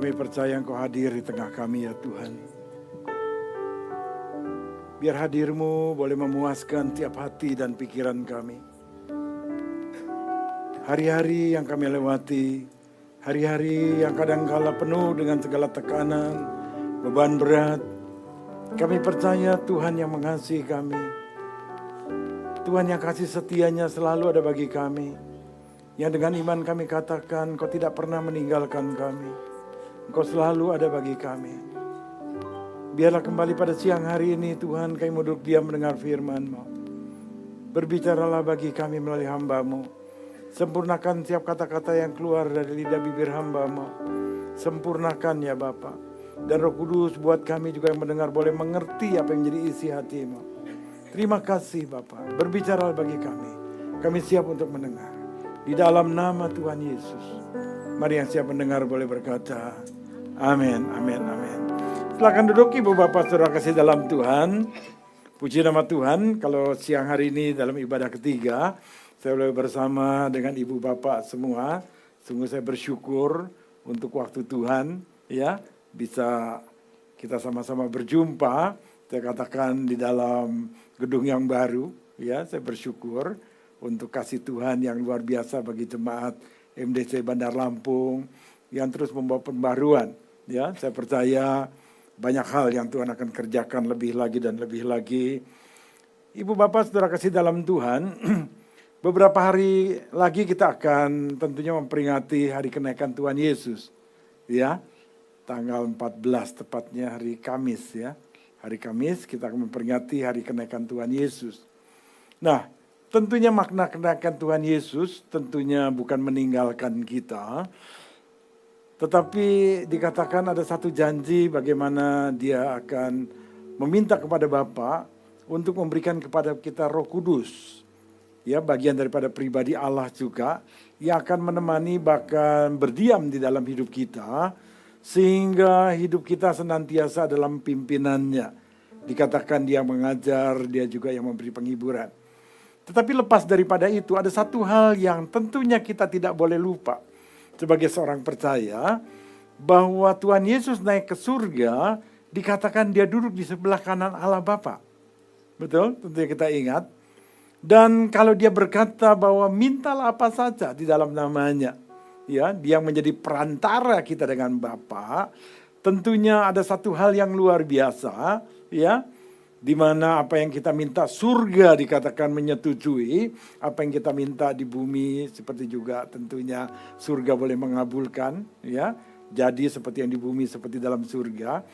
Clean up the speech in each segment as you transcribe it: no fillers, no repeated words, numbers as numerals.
Kami percaya Engkau hadir di tengah kami ya Tuhan. Biar hadir-Mu boleh memuaskan tiap hati dan pikiran kami. Hari-hari yang kami lewati, hari-hari yang kadangkala penuh dengan segala tekanan, beban berat, kami percaya Tuhan yang mengasihi kami. Tuhan yang kasih setianya selalu ada bagi kami. Yang dengan iman kami katakan, Engkau tidak pernah meninggalkan kami. Engkau selalu ada bagi kami. Biarlah kembali pada siang hari ini Tuhan, kami mau duduk diam mendengar firman-Mu. Berbicaralah bagi kami melalui hamba-Mu. Sempurnakan setiap kata-kata yang keluar dari lidah bibir hamba-Mu. Sempurnakan ya Bapa. Dan Roh Kudus buat kami juga yang mendengar boleh mengerti apa yang menjadi isi hati-Mu. Terima kasih Bapa. Berbicaralah bagi kami. Kami siap untuk mendengar. Di dalam nama Tuhan Yesus. Mari yang siap mendengar boleh berkata, amin, amin, amin. Silakan duduk Ibu Bapak Saudara kasih dalam Tuhan. Puji nama Tuhan, kalau siang hari ini dalam ibadah ketiga, saya boleh bersama dengan Ibu Bapak semua. Sungguh saya bersyukur untuk waktu Tuhan, ya, bisa kita sama-sama berjumpa. Saya katakan di dalam gedung yang baru, ya, saya bersyukur untuk kasih Tuhan yang luar biasa bagi jemaat MDC Bandar Lampung yang terus membawa pembaruan. Ya, saya percaya banyak hal yang Tuhan akan kerjakan lebih lagi dan lebih lagi. Ibu Bapak Saudara kasih dalam Tuhan, beberapa hari lagi kita akan tentunya memperingati hari kenaikan Tuhan Yesus. Ya, tanggal 14 tepatnya hari Kamis ya. Hari Kamis kita akan memperingati hari kenaikan Tuhan Yesus. Nah, tentunya makna kenaikan Tuhan Yesus tentunya bukan meninggalkan kita. Tetapi dikatakan ada satu janji bagaimana dia akan meminta kepada Bapa untuk memberikan kepada kita Roh Kudus. Ya, bagian daripada pribadi Allah juga yang akan menemani bahkan berdiam di dalam hidup kita. Sehingga hidup kita senantiasa dalam pimpinannya. Dikatakan dia mengajar, dia juga yang memberi penghiburan. Tetapi lepas daripada itu ada satu hal yang tentunya kita tidak boleh lupa. Sebagai seorang percaya bahwa Tuhan Yesus naik ke surga, dikatakan dia duduk di sebelah kanan Allah Bapa. Betul? Tentunya kita ingat. Dan kalau dia berkata bahwa mintalah apa saja di dalam namanya. Ya, dia menjadi perantara kita dengan Bapa. Tentunya ada satu hal yang luar biasa, ya. Di mana apa yang kita minta surga dikatakan menyetujui, apa yang kita minta di bumi seperti juga tentunya surga boleh mengabulkan, ya. Jadi seperti yang di bumi seperti dalam surga,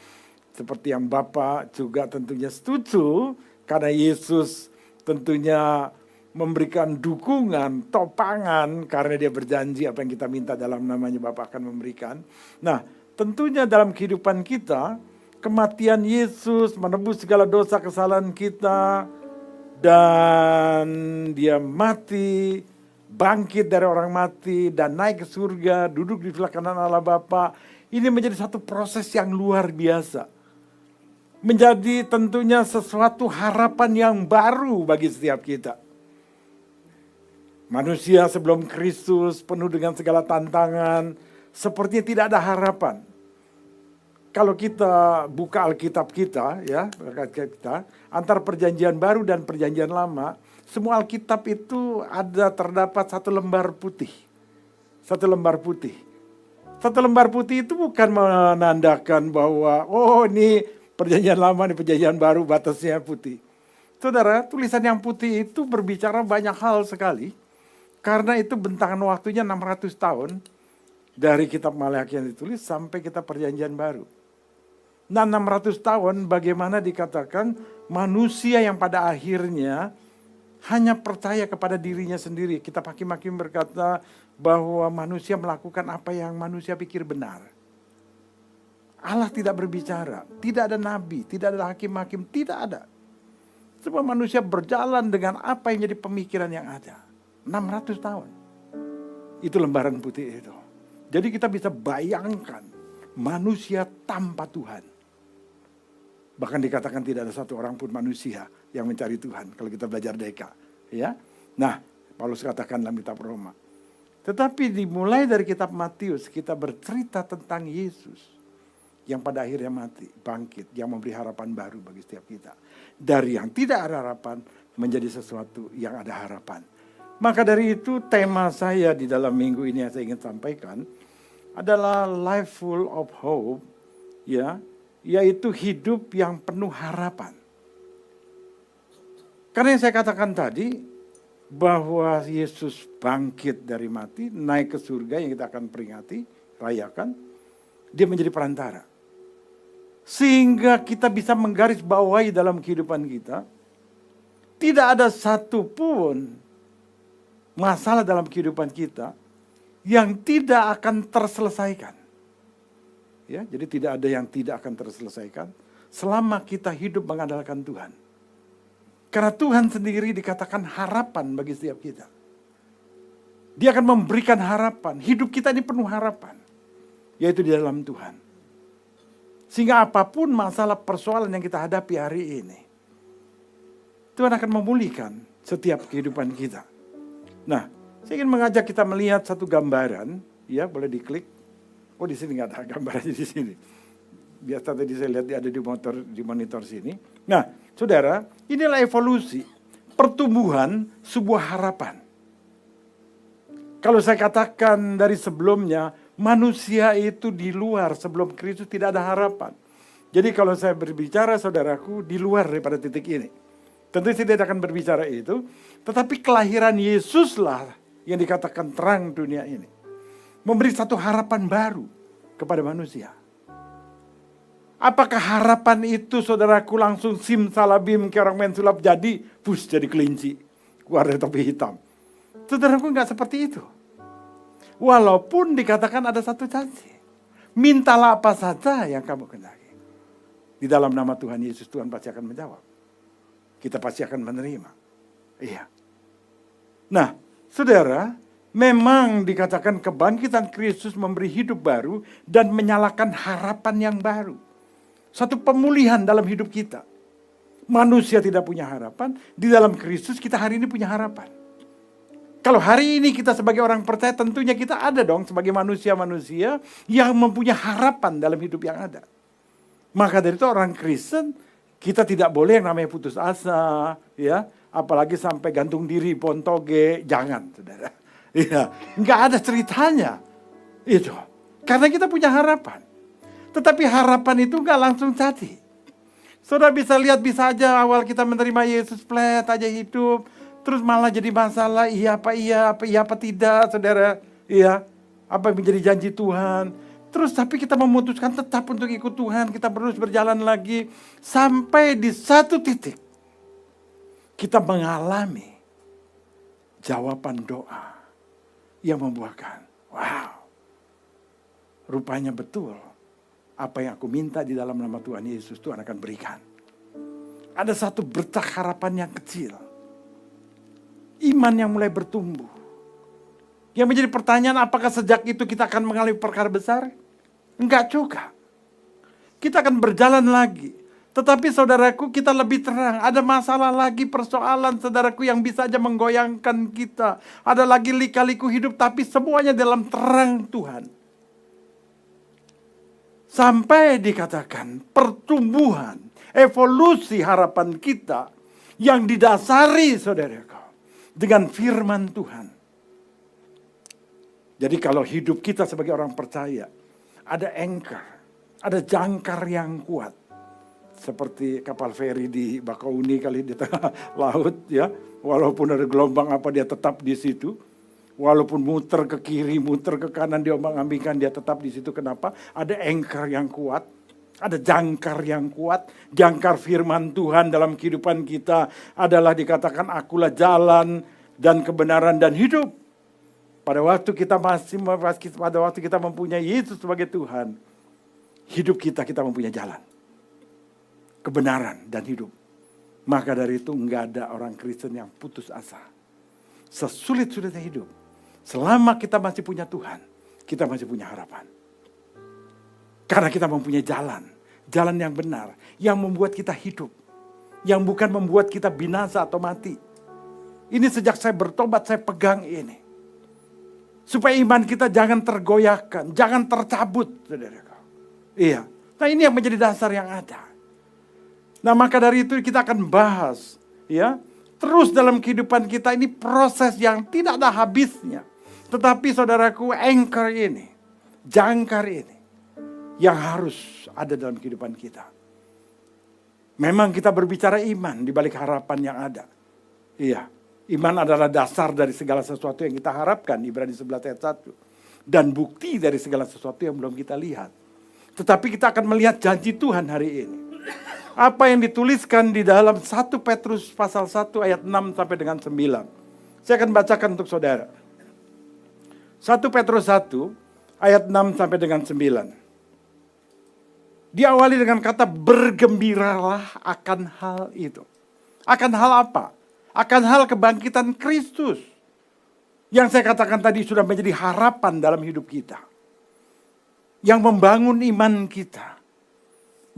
seperti yang Bapa juga tentunya setuju karena Yesus tentunya memberikan dukungan, topangan karena dia berjanji apa yang kita minta dalam namanya Bapa akan memberikan. Nah, tentunya dalam kehidupan kita kematian Yesus menebus segala dosa kesalahan kita dan dia mati, bangkit dari orang mati dan naik ke surga, duduk di sebelah kanan Allah Bapa. Ini menjadi satu proses yang luar biasa. Menjadi tentunya sesuatu harapan yang baru bagi setiap kita. Manusia sebelum Kristus penuh dengan segala tantangan, sepertinya tidak ada harapan. Kalau kita buka Alkitab kita, ya, kita antara Perjanjian Baru dan Perjanjian Lama, semua Alkitab itu ada terdapat satu lembar putih. Satu lembar putih. Satu lembar putih itu bukan menandakan bahwa oh ini Perjanjian Lama, ini Perjanjian Baru batasnya putih. Saudara, tulisan yang putih itu berbicara banyak hal sekali. Karena itu bentangan waktunya 600 tahun dari kitab Maleakhi yang ditulis sampai kitab Perjanjian Baru. Nah 600 tahun bagaimana dikatakan manusia yang pada akhirnya hanya percaya kepada dirinya sendiri. Kitab Hakim-Hakim berkata bahwa manusia melakukan apa yang manusia pikir benar. Allah tidak berbicara, tidak ada nabi, tidak ada hakim-hakim, tidak ada. Semua manusia berjalan dengan apa yang jadi pemikiran yang ada. 600 tahun. Itu lembaran putih itu. Jadi kita bisa bayangkan manusia tanpa Tuhan. Bahkan dikatakan tidak ada satu orang pun manusia yang mencari Tuhan kalau kita belajar Deka, ya. Nah, Paulus katakan dalam kitab Roma. Tetapi dimulai dari kitab Matius, kita bercerita tentang Yesus yang pada akhirnya mati, bangkit, yang memberi harapan baru bagi setiap kita. Dari yang tidak ada harapan menjadi sesuatu yang ada harapan. Maka dari itu tema saya di dalam minggu ini yang saya ingin sampaikan adalah life full of hope, ya, yaitu hidup yang penuh harapan. Karena yang saya katakan tadi, bahwa Yesus bangkit dari mati, naik ke surga yang kita akan peringati, rayakan, dia menjadi perantara. Sehingga kita bisa menggaris bawahi dalam kehidupan kita, tidak ada satupun masalah dalam kehidupan kita yang tidak akan terselesaikan. Ya, jadi tidak ada yang tidak akan terselesaikan selama kita hidup mengandalkan Tuhan. Karena Tuhan sendiri dikatakan harapan bagi setiap kita. Dia akan memberikan harapan. Hidup kita ini penuh harapan. Yaitu di dalam Tuhan. Sehingga apapun masalah persoalan yang kita hadapi hari ini, Tuhan akan memulihkan setiap kehidupan kita. Nah, saya ingin mengajak kita melihat satu gambaran. Ya, boleh diklik. Oh, di sini nggak ada gambarannya di sini. Biasa tadi saya lihat ada di monitor sini. Nah, saudara, inilah evolusi pertumbuhan sebuah harapan. Kalau saya katakan dari sebelumnya, manusia itu di luar sebelum Kristus tidak ada harapan. Jadi kalau saya berbicara, saudaraku, di luar daripada titik ini. Tentu saya tidak akan berbicara itu, tetapi kelahiran Yesuslah yang dikatakan terang dunia ini. Memberi satu harapan baru kepada manusia. Apakah harapan itu saudaraku langsung simsalabim kayak orang main sulap jadi kelinci, keluar dari topi hitam? Saudaraku enggak seperti itu. Walaupun dikatakan ada satu janji. Mintalah apa saja yang kamu kehendaki. Di dalam nama Tuhan Yesus, Tuhan pasti akan menjawab. Kita pasti akan menerima. Iya. Nah, saudara, memang dikatakan kebangkitan Kristus memberi hidup baru dan menyalakan harapan yang baru. Satu pemulihan dalam hidup kita. Manusia tidak punya harapan, di dalam Kristus kita hari ini punya harapan. Kalau hari ini kita sebagai orang percaya, tentunya kita ada dong sebagai manusia-manusia yang mempunyai harapan dalam hidup yang ada. Maka dari itu orang Kristen, kita tidak boleh yang namanya putus asa, ya, apalagi sampai gantung diri, pontoge, jangan, saudara. Ya, nggak ada ceritanya itu, karena kita punya harapan. Tetapi harapan itu nggak langsung jadi. Saudara bisa lihat, bisa aja awal kita menerima Yesus, flat aja hidup, terus malah jadi masalah, iya apa tidak, saudara, iya, apa yang menjadi janji Tuhan. Terus tapi kita memutuskan tetap untuk ikut Tuhan, kita terus berjalan lagi, sampai di satu titik, kita mengalami jawaban doa yang membuahkan, wow, rupanya betul. Apa yang aku minta di dalam nama Tuhan Yesus, Tuhan akan berikan. Ada satu bercak harapan yang kecil. Iman yang mulai bertumbuh. Yang menjadi pertanyaan, apakah sejak itu kita akan mengalami perkara besar? Enggak juga. Kita akan berjalan lagi. Tetapi saudaraku, kita lebih terang. Ada masalah lagi, persoalan saudaraku yang bisa aja menggoyangkan kita. Ada lagi lika-liku hidup, tapi semuanya dalam terang Tuhan. Sampai dikatakan pertumbuhan, evolusi harapan kita yang didasari saudaraku dengan firman Tuhan. Jadi kalau hidup kita sebagai orang percaya, ada anchor, ada jangkar yang kuat. Seperti kapal feri di Bakauni kali di tengah laut, ya. Walaupun ada gelombang apa, dia tetap di situ. Walaupun muter ke kiri, muter ke kanan, diombang-ambingkan, dia tetap di situ. Kenapa? Ada anchor yang kuat, ada jangkar yang kuat. Jangkar firman Tuhan dalam kehidupan kita adalah dikatakan akulah jalan dan kebenaran dan hidup. Pada waktu kita mempunyai Yesus sebagai Tuhan, hidup kita mempunyai jalan, kebenaran dan hidup. Maka dari itu enggak ada orang Kristen yang putus asa. Sesulit-sulitnya hidup, selama kita masih punya Tuhan, kita masih punya harapan. Karena kita mempunyai jalan yang benar, yang membuat kita hidup, yang bukan membuat kita binasa atau mati. Ini sejak saya bertobat, saya pegang ini. Supaya iman kita jangan tergoyahkan, jangan tercabut, saudaraku. Iya. Nah, ini yang menjadi dasar yang ada. Nah, maka dari itu kita akan bahas, ya. Terus dalam kehidupan kita ini proses yang tidak ada habisnya. Tetapi saudaraku, anchor ini, jangkar ini, yang harus ada dalam kehidupan kita. Memang kita berbicara iman di balik harapan yang ada. Iya, iman adalah dasar dari segala sesuatu yang kita harapkan, Ibrani 11 ayat 1. Dan bukti dari segala sesuatu yang belum kita lihat. Tetapi kita akan melihat janji Tuhan hari ini. Apa yang dituliskan di dalam 1 Petrus pasal 1 ayat 6 sampai dengan 9. Saya akan bacakan untuk saudara. 1 Petrus 1 ayat 6 sampai dengan 9. Diawali dengan kata bergembiralah akan hal itu. Akan hal apa? Akan hal kebangkitan Kristus. Yang saya katakan tadi sudah menjadi harapan dalam hidup kita. Yang membangun iman kita.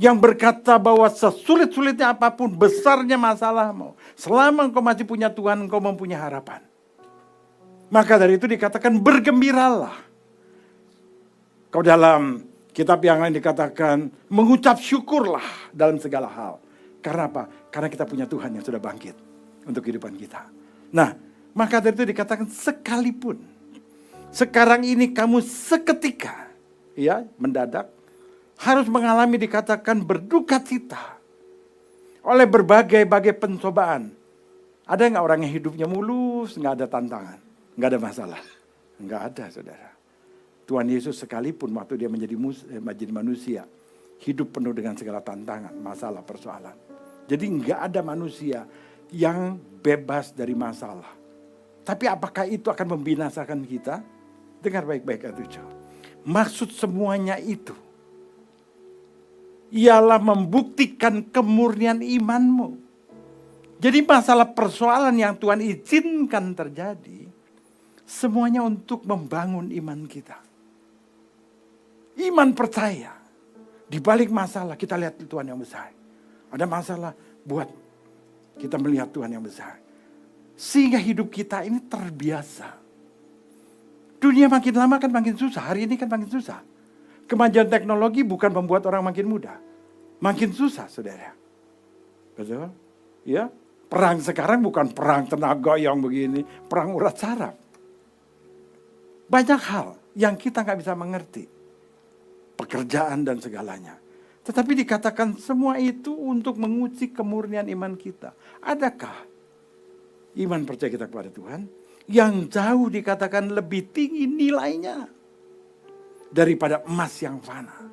Yang berkata bahwa sesulit-sulitnya apapun, besarnya masalahmu, selama engkau masih punya Tuhan, engkau mempunyai harapan. Maka dari itu dikatakan bergembiralah. Kau dalam kitab yang lain dikatakan mengucap syukurlah dalam segala hal. Karena apa? Karena kita punya Tuhan yang sudah bangkit untuk kehidupan kita. Nah, maka dari itu dikatakan sekalipun sekarang ini kamu seketika, ya, mendadak, harus mengalami dikatakan berduka cita oleh berbagai-bagai pencobaan. Ada nggak orang yang hidupnya mulus, nggak ada tantangan, nggak ada masalah? Nggak ada, saudara. Tuhan Yesus sekalipun waktu dia menjadi manusia, hidup penuh dengan segala tantangan, masalah, persoalan. Jadi nggak ada manusia yang bebas dari masalah. Tapi apakah itu akan membinasakan kita? Dengar baik-baik itu. Maksud semuanya itu ialah membuktikan kemurnian imanmu. Jadi masalah persoalan yang Tuhan izinkan terjadi, semuanya untuk membangun iman kita. Iman percaya. Di balik masalah kita lihat Tuhan yang besar. Ada masalah buat kita melihat Tuhan yang besar. Sehingga hidup kita ini terbiasa. Dunia makin lama kan makin susah. Hari ini kan makin susah. Kemajuan teknologi bukan membuat orang makin mudah. Makin susah, saudara. Betul? Ya. Perang sekarang bukan perang tenaga yang begini. Perang urat saraf. Banyak hal yang kita nggak bisa mengerti. Pekerjaan dan segalanya. Tetapi dikatakan semua itu untuk menguji kemurnian iman kita. Adakah iman percaya kita kepada Tuhan yang jauh dikatakan lebih tinggi nilainya daripada emas yang fana?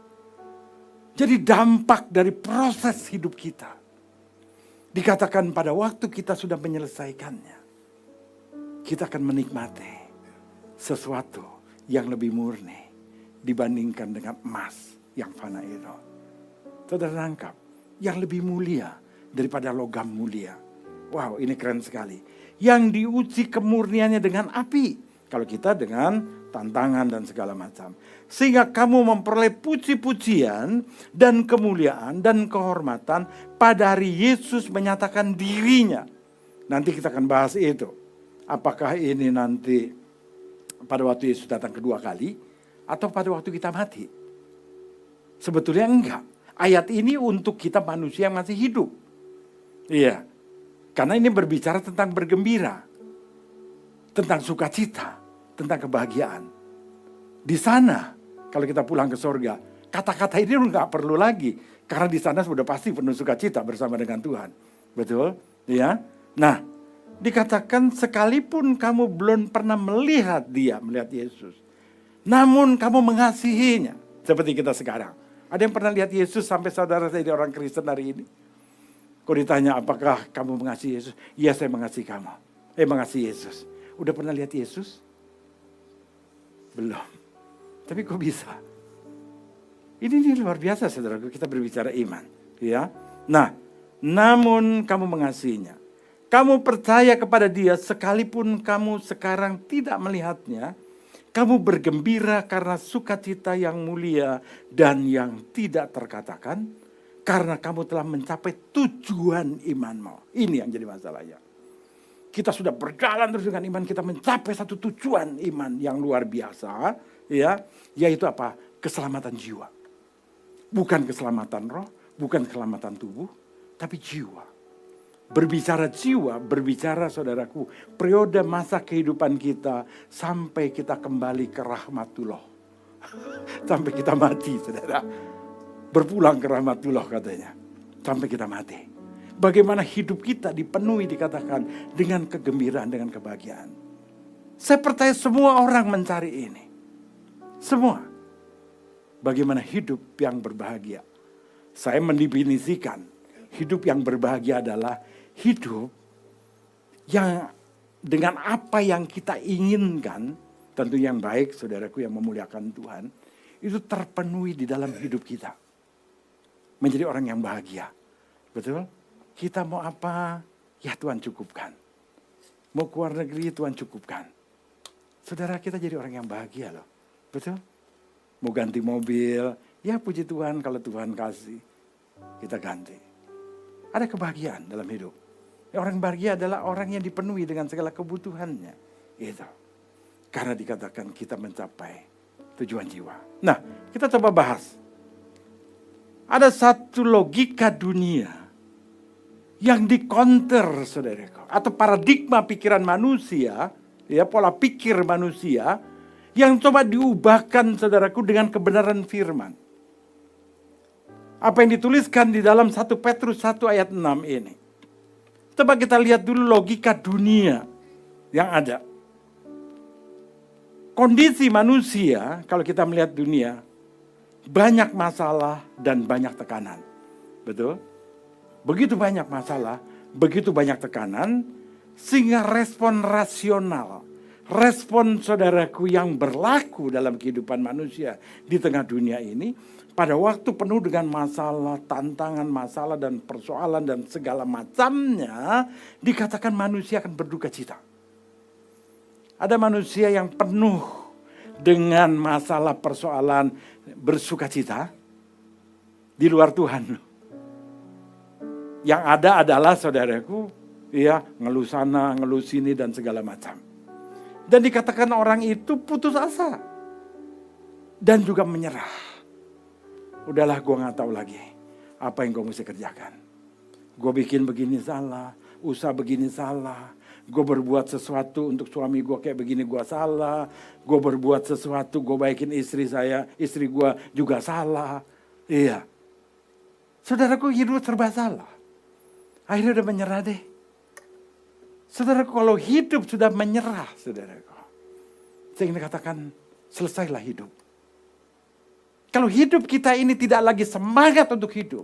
Jadi dampak dari proses hidup kita. Dikatakan pada waktu kita sudah menyelesaikannya, kita akan menikmati sesuatu yang lebih murni dibandingkan dengan emas yang fana itu. Saudara nangkap, yang lebih mulia daripada logam mulia. Wow, ini keren sekali. Yang diuji kemurniannya dengan api. Kalau kita dengan tantangan dan segala macam. Sehingga kamu memperoleh puji-pujian dan kemuliaan dan kehormatan pada hari Yesus menyatakan dirinya. Nanti kita akan bahas itu. Apakah ini nanti pada waktu Yesus datang kedua kali atau pada waktu kita mati? Sebetulnya enggak. Ayat ini untuk kita manusia yang masih hidup. Iya. Karena ini berbicara tentang bergembira. Tentang sukacita. Tentang kebahagiaan. Di sana, kalau kita pulang ke surga, kata-kata ini enggak perlu lagi. Karena di sana sudah pasti penuh sukacita bersama dengan Tuhan. Betul? Iya. Nah, dikatakan sekalipun kamu belum pernah melihat dia, melihat Yesus. Namun kamu mengasihinya. Seperti kita sekarang. Ada yang pernah lihat Yesus sampai saudara saya jadi orang Kristen hari ini? Kau ditanya apakah kamu mengasihi Yesus? Iya, saya mengasihi kamu. Mengasihi Yesus. Udah pernah lihat Yesus? Belum. Tapi kok bisa? Ini luar biasa, saudara. Kita berbicara iman. Ya. Nah, namun kamu mengasihinya. Kamu percaya kepada dia sekalipun kamu sekarang tidak melihatnya. Kamu bergembira karena sukacita yang mulia dan yang tidak terkatakan. Karena kamu telah mencapai tujuan imanmu. Ini yang jadi masalahnya. kita sudah berjalan terus dengan iman, kita mencapai satu tujuan iman yang luar biasa, ya, yaitu apa? Keselamatan jiwa. Bukan keselamatan roh, bukan keselamatan tubuh, tapi jiwa. Berbicara jiwa, berbicara saudaraku, periode masa kehidupan kita sampai kita kembali ke rahmatullah. Sampai kita mati, saudara. Berpulang ke rahmatullah katanya. Sampai kita mati. Bagaimana hidup kita dipenuhi dikatakan dengan kegembiraan, dengan kebahagiaan. Saya percaya semua orang mencari ini. Semua. Bagaimana hidup yang berbahagia. Saya mendefinisikan hidup yang berbahagia adalah hidup yang dengan apa yang kita inginkan, tentu yang baik, saudaraku, yang memuliakan Tuhan, itu terpenuhi di dalam hidup kita. Menjadi orang yang bahagia. Betul? Kita mau apa? Ya Tuhan cukupkan. Mau keluar negeri, Tuhan cukupkan. Saudara, kita jadi orang yang bahagia loh. Betul? Mau ganti mobil, ya puji Tuhan kalau Tuhan kasih. Kita ganti. Ada kebahagiaan dalam hidup. Orang bahagia adalah orang yang dipenuhi dengan segala kebutuhannya. Itu. Karena dikatakan kita mencapai tujuan jiwa. Nah, kita coba bahas. Ada satu logika dunia yang dikonter, saudaraku. Atau paradigma pikiran manusia, ya, pola pikir manusia, yang coba diubahkan, saudaraku, dengan kebenaran firman. Apa yang dituliskan di dalam 1 Petrus 1 ayat 6 ini. Coba kita lihat dulu logika dunia yang ada. Kondisi manusia, kalau kita melihat dunia, banyak masalah dan banyak tekanan. Betul? Begitu banyak masalah, begitu banyak tekanan, sehingga respon rasional, respon saudaraku yang berlaku dalam kehidupan manusia di tengah dunia ini, pada waktu penuh dengan masalah, tantangan, masalah dan persoalan dan segala macamnya, dikatakan manusia akan berduka cita. Ada manusia yang penuh dengan masalah persoalan bersuka cita di luar Tuhan. Yang ada adalah saudaraku, ya, ngeluh sana, ngeluh sini dan segala macam. Dan dikatakan orang itu putus asa dan juga menyerah. Udahlah, gue gak tahu lagi apa yang gue mesti kerjakan. Gue bikin begini salah, usaha begini salah. Gue berbuat sesuatu untuk suami gue kayak begini, gue salah. Gue berbuat sesuatu, gue baikin istri saya, istri gue juga salah. Iya. Saudaraku, hidup serba salah. Akhirnya udah menyerah deh. Saudaraku, kalau hidup sudah menyerah, saudaraku, saya ingin katakan, selesailah hidup. Kalau hidup kita ini tidak lagi semangat untuk hidup,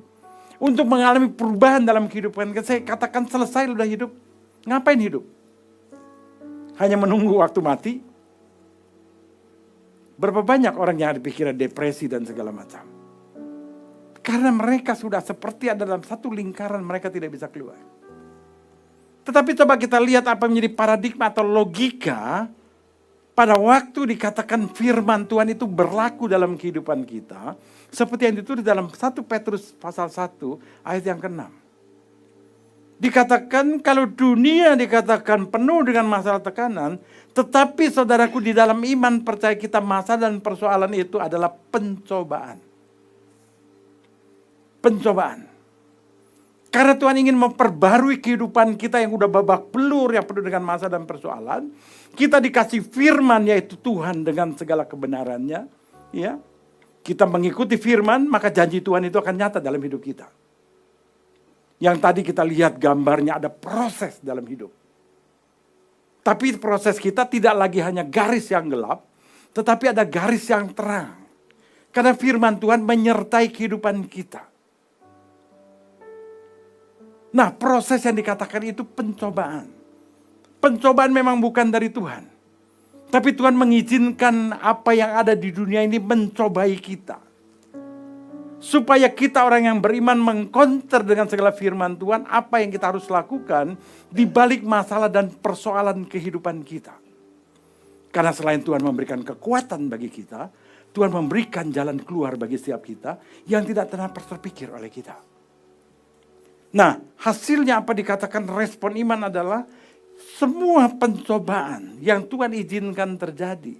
untuk mengalami perubahan dalam kehidupan, saya katakan selesai udah hidup. Ngapain hidup? Hanya menunggu waktu mati? Berapa banyak orang yang ada pikiran depresi dan segala macam? Karena mereka sudah seperti ada dalam satu lingkaran, mereka tidak bisa keluar. Tetapi coba kita lihat apa menjadi paradigma atau logika pada waktu dikatakan firman Tuhan itu berlaku dalam kehidupan kita. Seperti yang ditulis dalam 1 Petrus pasal 1 ayat yang ke-6. Dikatakan kalau dunia dikatakan penuh dengan masalah tekanan. Tetapi saudaraku, di dalam iman percaya kita, masalah dan persoalan itu adalah pencobaan. Pencobaan. Karena Tuhan ingin memperbarui kehidupan kita yang udah babak belur, yang penuh dengan masalah dan persoalan. Kita dikasih firman, yaitu Tuhan dengan segala kebenarannya. Ya, kita mengikuti firman, maka janji Tuhan itu akan nyata dalam hidup kita. Yang tadi kita lihat gambarnya, ada proses dalam hidup. Tapi proses kita tidak lagi hanya garis yang gelap, tetapi ada garis yang terang. Karena firman Tuhan menyertai kehidupan kita. Nah, proses yang dikatakan itu pencobaan. Pencobaan memang bukan dari Tuhan. Tapi Tuhan mengizinkan apa yang ada di dunia ini mencobai kita. Supaya kita orang yang beriman mengkonter dengan segala firman Tuhan, apa yang kita harus lakukan di balik masalah dan persoalan kehidupan kita. Karena selain Tuhan memberikan kekuatan bagi kita, Tuhan memberikan jalan keluar bagi setiap kita yang tidak pernah terpikir oleh kita. Nah, hasilnya apa dikatakan respon iman adalah semua pencobaan yang Tuhan izinkan terjadi,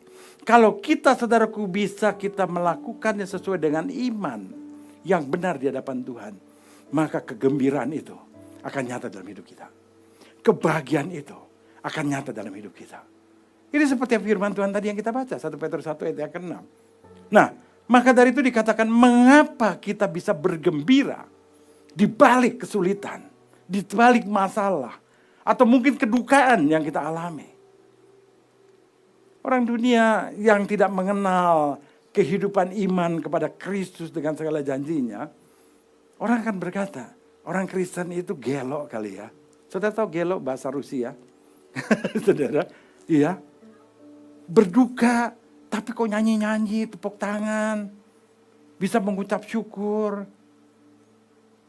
kalau kita saudaraku bisa kita melakukannya sesuai dengan iman yang benar di hadapan Tuhan, maka kegembiraan itu akan nyata dalam hidup kita. Kebahagiaan itu akan nyata dalam hidup kita. Ini seperti firman Tuhan tadi yang kita baca, 1 Petrus 1 ayat yang ke-6. Nah, maka dari itu dikatakan mengapa kita bisa bergembira di balik kesulitan, di balik masalah, atau mungkin kedukaan yang kita alami. Orang dunia yang tidak mengenal kehidupan iman kepada Kristus dengan segala janjinya, orang akan berkata, orang Kristen itu gelo kali ya. Saudara tahu gelo bahasa Rusia? Saudara, iya. Berduka, tapi kok nyanyi-nyanyi, tepuk tangan. Bisa mengucap syukur.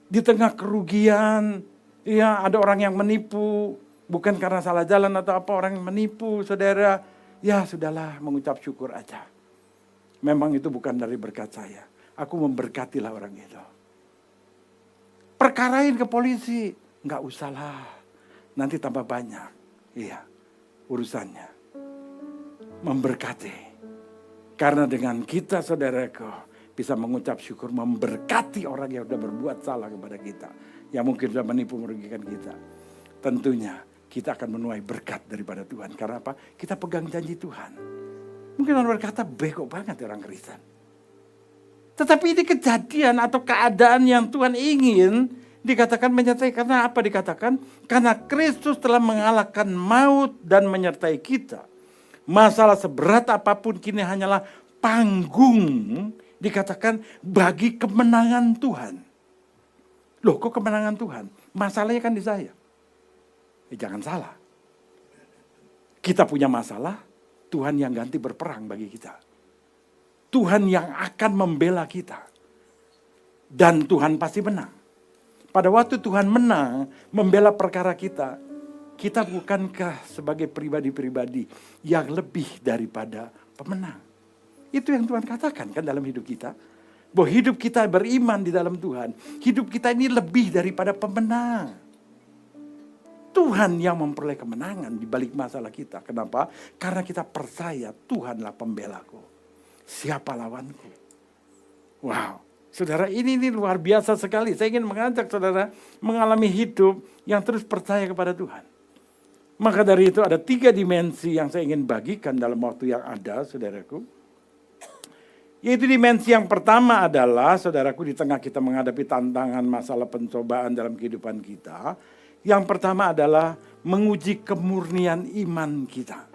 Di tengah kerugian, iya, ada orang yang menipu, bukan karena salah jalan atau apa, orang yang menipu, saudara. Ya sudahlah, mengucap syukur aja. Memang itu bukan dari berkat saya. Aku memberkatilah orang itu. Perkarain ke polisi, nggak usahlah, nanti tambah banyak. Iya, urusannya. Memberkati. Karena dengan kita, saudaraku, bisa mengucap syukur, memberkati orang yang sudah berbuat salah kepada kita. Yang mungkin sudah menipu, merugikan kita. Tentunya kita akan menuai berkat daripada Tuhan. Karena apa? Kita pegang janji Tuhan. Mungkin orang berkata, bego banget orang Kristen. Tetapi ini kejadian atau keadaan yang Tuhan ingin dikatakan menyertai. Karena apa dikatakan? Karena Kristus telah mengalahkan maut dan menyertai kita. Masalah seberat apapun kini hanyalah panggung, dikatakan bagi kemenangan Tuhan. Loh, kok kemenangan Tuhan? Masalahnya kan di saya. Jangan salah. Kita punya masalah, Tuhan yang ganti berperang bagi kita. Tuhan yang akan membela kita. Dan Tuhan pasti menang. Pada waktu Tuhan menang, membela perkara kita, kita bukankah sebagai pribadi-pribadi yang lebih daripada pemenang? Itu yang Tuhan katakan kan dalam hidup kita. Bahwa hidup kita beriman di dalam Tuhan. Hidup kita ini lebih daripada pemenang. Tuhan yang memperoleh kemenangan di balik masalah kita. Kenapa? Karena kita percaya Tuhanlah pembelaku. Siapa lawanku? Wow. Saudara, ini luar biasa sekali. Saya ingin mengajak saudara mengalami hidup yang terus percaya kepada Tuhan. Maka dari itu ada 3 dimensi yang saya ingin bagikan dalam waktu yang ada, saudaraku. Yaitu dimensi yang pertama adalah, saudaraku, di tengah kita menghadapi tantangan masalah pencobaan dalam kehidupan kita. Yang pertama adalah menguji kemurnian iman kita.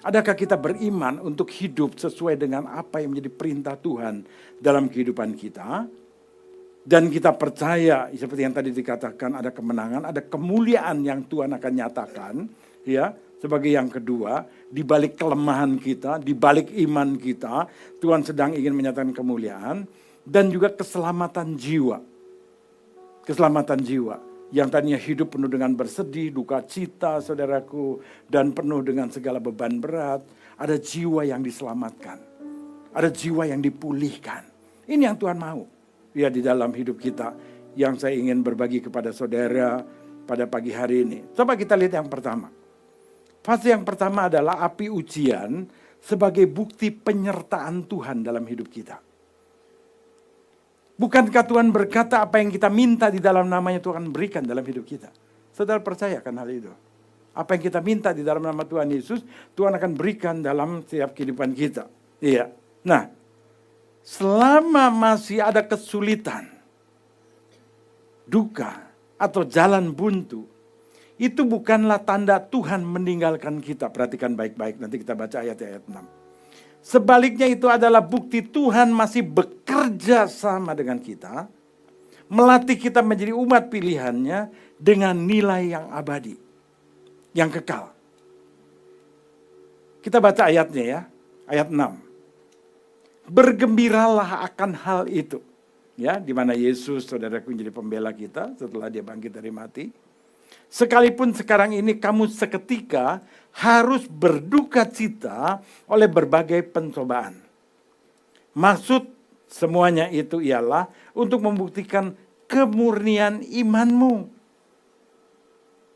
Adakah kita beriman untuk hidup sesuai dengan apa yang menjadi perintah Tuhan dalam kehidupan kita? Dan kita percaya, seperti yang tadi dikatakan, ada kemenangan, ada kemuliaan yang Tuhan akan nyatakan. Ya, sebagai yang kedua, di balik kelemahan kita, di balik iman kita, Tuhan sedang ingin menyatakan kemuliaan. Dan juga keselamatan jiwa. Keselamatan jiwa. Yang tadinya hidup penuh dengan bersedih, duka cita, saudaraku. Dan penuh dengan segala beban berat. Ada jiwa yang diselamatkan. Ada jiwa yang dipulihkan. Ini yang Tuhan mau. Ya, di dalam hidup kita yang saya ingin berbagi kepada saudara pada pagi hari ini. Coba kita lihat yang pertama. Fase yang pertama adalah api ujian sebagai bukti penyertaan Tuhan dalam hidup kita. Bukankah Tuhan berkata apa yang kita minta di dalam namanya Tuhan berikan dalam hidup kita? Saudara percaya kan hal itu? Apa yang kita minta di dalam nama Tuhan Yesus, Tuhan akan berikan dalam setiap kehidupan kita. Iya. Nah, selama masih ada kesulitan, duka, atau jalan buntu, itu bukanlah tanda Tuhan meninggalkan kita. Perhatikan baik-baik, nanti kita baca ayat-ayat 6. Sebaliknya itu adalah bukti Tuhan masih bekerja sama dengan kita, melatih kita menjadi umat pilihannya dengan nilai yang abadi, yang kekal. Kita baca ayatnya ya, ayat 6. Bergembiralah akan hal itu. Ya, di mana Yesus, saudaraku, menjadi pembela kita setelah dia bangkit dari mati. Sekalipun sekarang ini kamu seketika harus berduka cita oleh berbagai pencobaan. Maksud semuanya itu ialah untuk membuktikan kemurnian imanmu.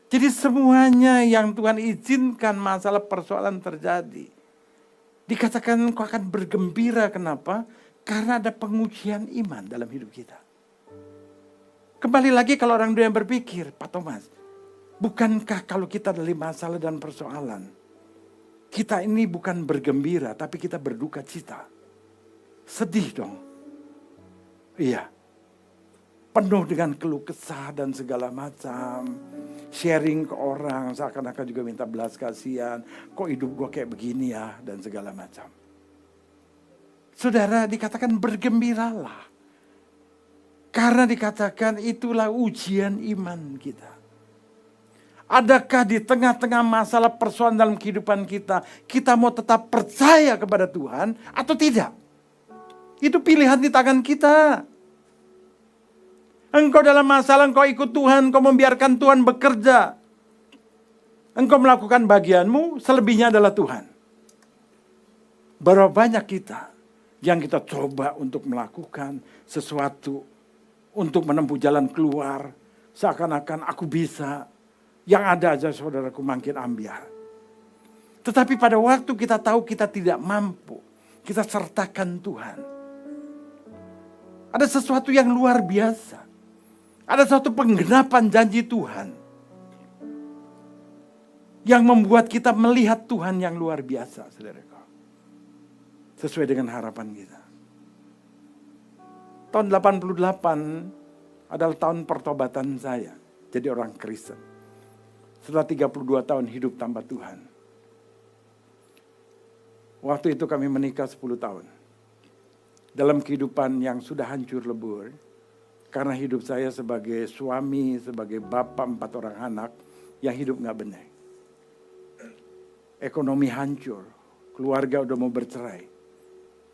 Jadi semuanya yang Tuhan izinkan masalah persoalan terjadi. Dikatakan engkau akan bergembira, kenapa? Karena ada pengujian iman dalam hidup kita. Kembali lagi kalau orang dunia berpikir, Pak Thomas, bukankah kalau kita ada masalah dan persoalan, kita ini bukan bergembira, tapi kita berduka cita. Sedih dong. Iya. Penuh dengan keluh kesah dan segala macam. Sharing ke orang, seakan-akan juga minta belas kasihan. Kok hidup gue kayak begini ya, dan segala macam. Saudara, dikatakan bergembiralah. Karena dikatakan itulah ujian iman kita. Adakah di tengah-tengah masalah persoalan dalam kehidupan kita, kita mau tetap percaya kepada Tuhan atau tidak? Itu pilihan di tangan kita. Engkau dalam masalah, engkau ikut Tuhan, engkau membiarkan Tuhan bekerja. Engkau melakukan bagianmu, selebihnya adalah Tuhan. Berapa banyak kita yang kita coba untuk melakukan sesuatu, untuk menempuh jalan keluar, seakan-akan aku bisa, yang ada aja saudaraku makin ambiar. Tetapi pada waktu kita tahu kita tidak mampu, kita sertakan Tuhan. Ada sesuatu yang luar biasa. Ada satu penggenapan janji Tuhan yang membuat kita melihat Tuhan yang luar biasa, saudaraku. Sesuai dengan harapan kita. Tahun 88 adalah tahun pertobatan saya jadi orang Kristen. Setelah 32 tahun hidup tanpa Tuhan. Waktu itu kami menikah 10 tahun. Dalam kehidupan yang sudah hancur lebur. Karena hidup saya sebagai suami, sebagai bapak 4 orang anak yang hidup gak benar. Ekonomi hancur, keluarga udah mau bercerai.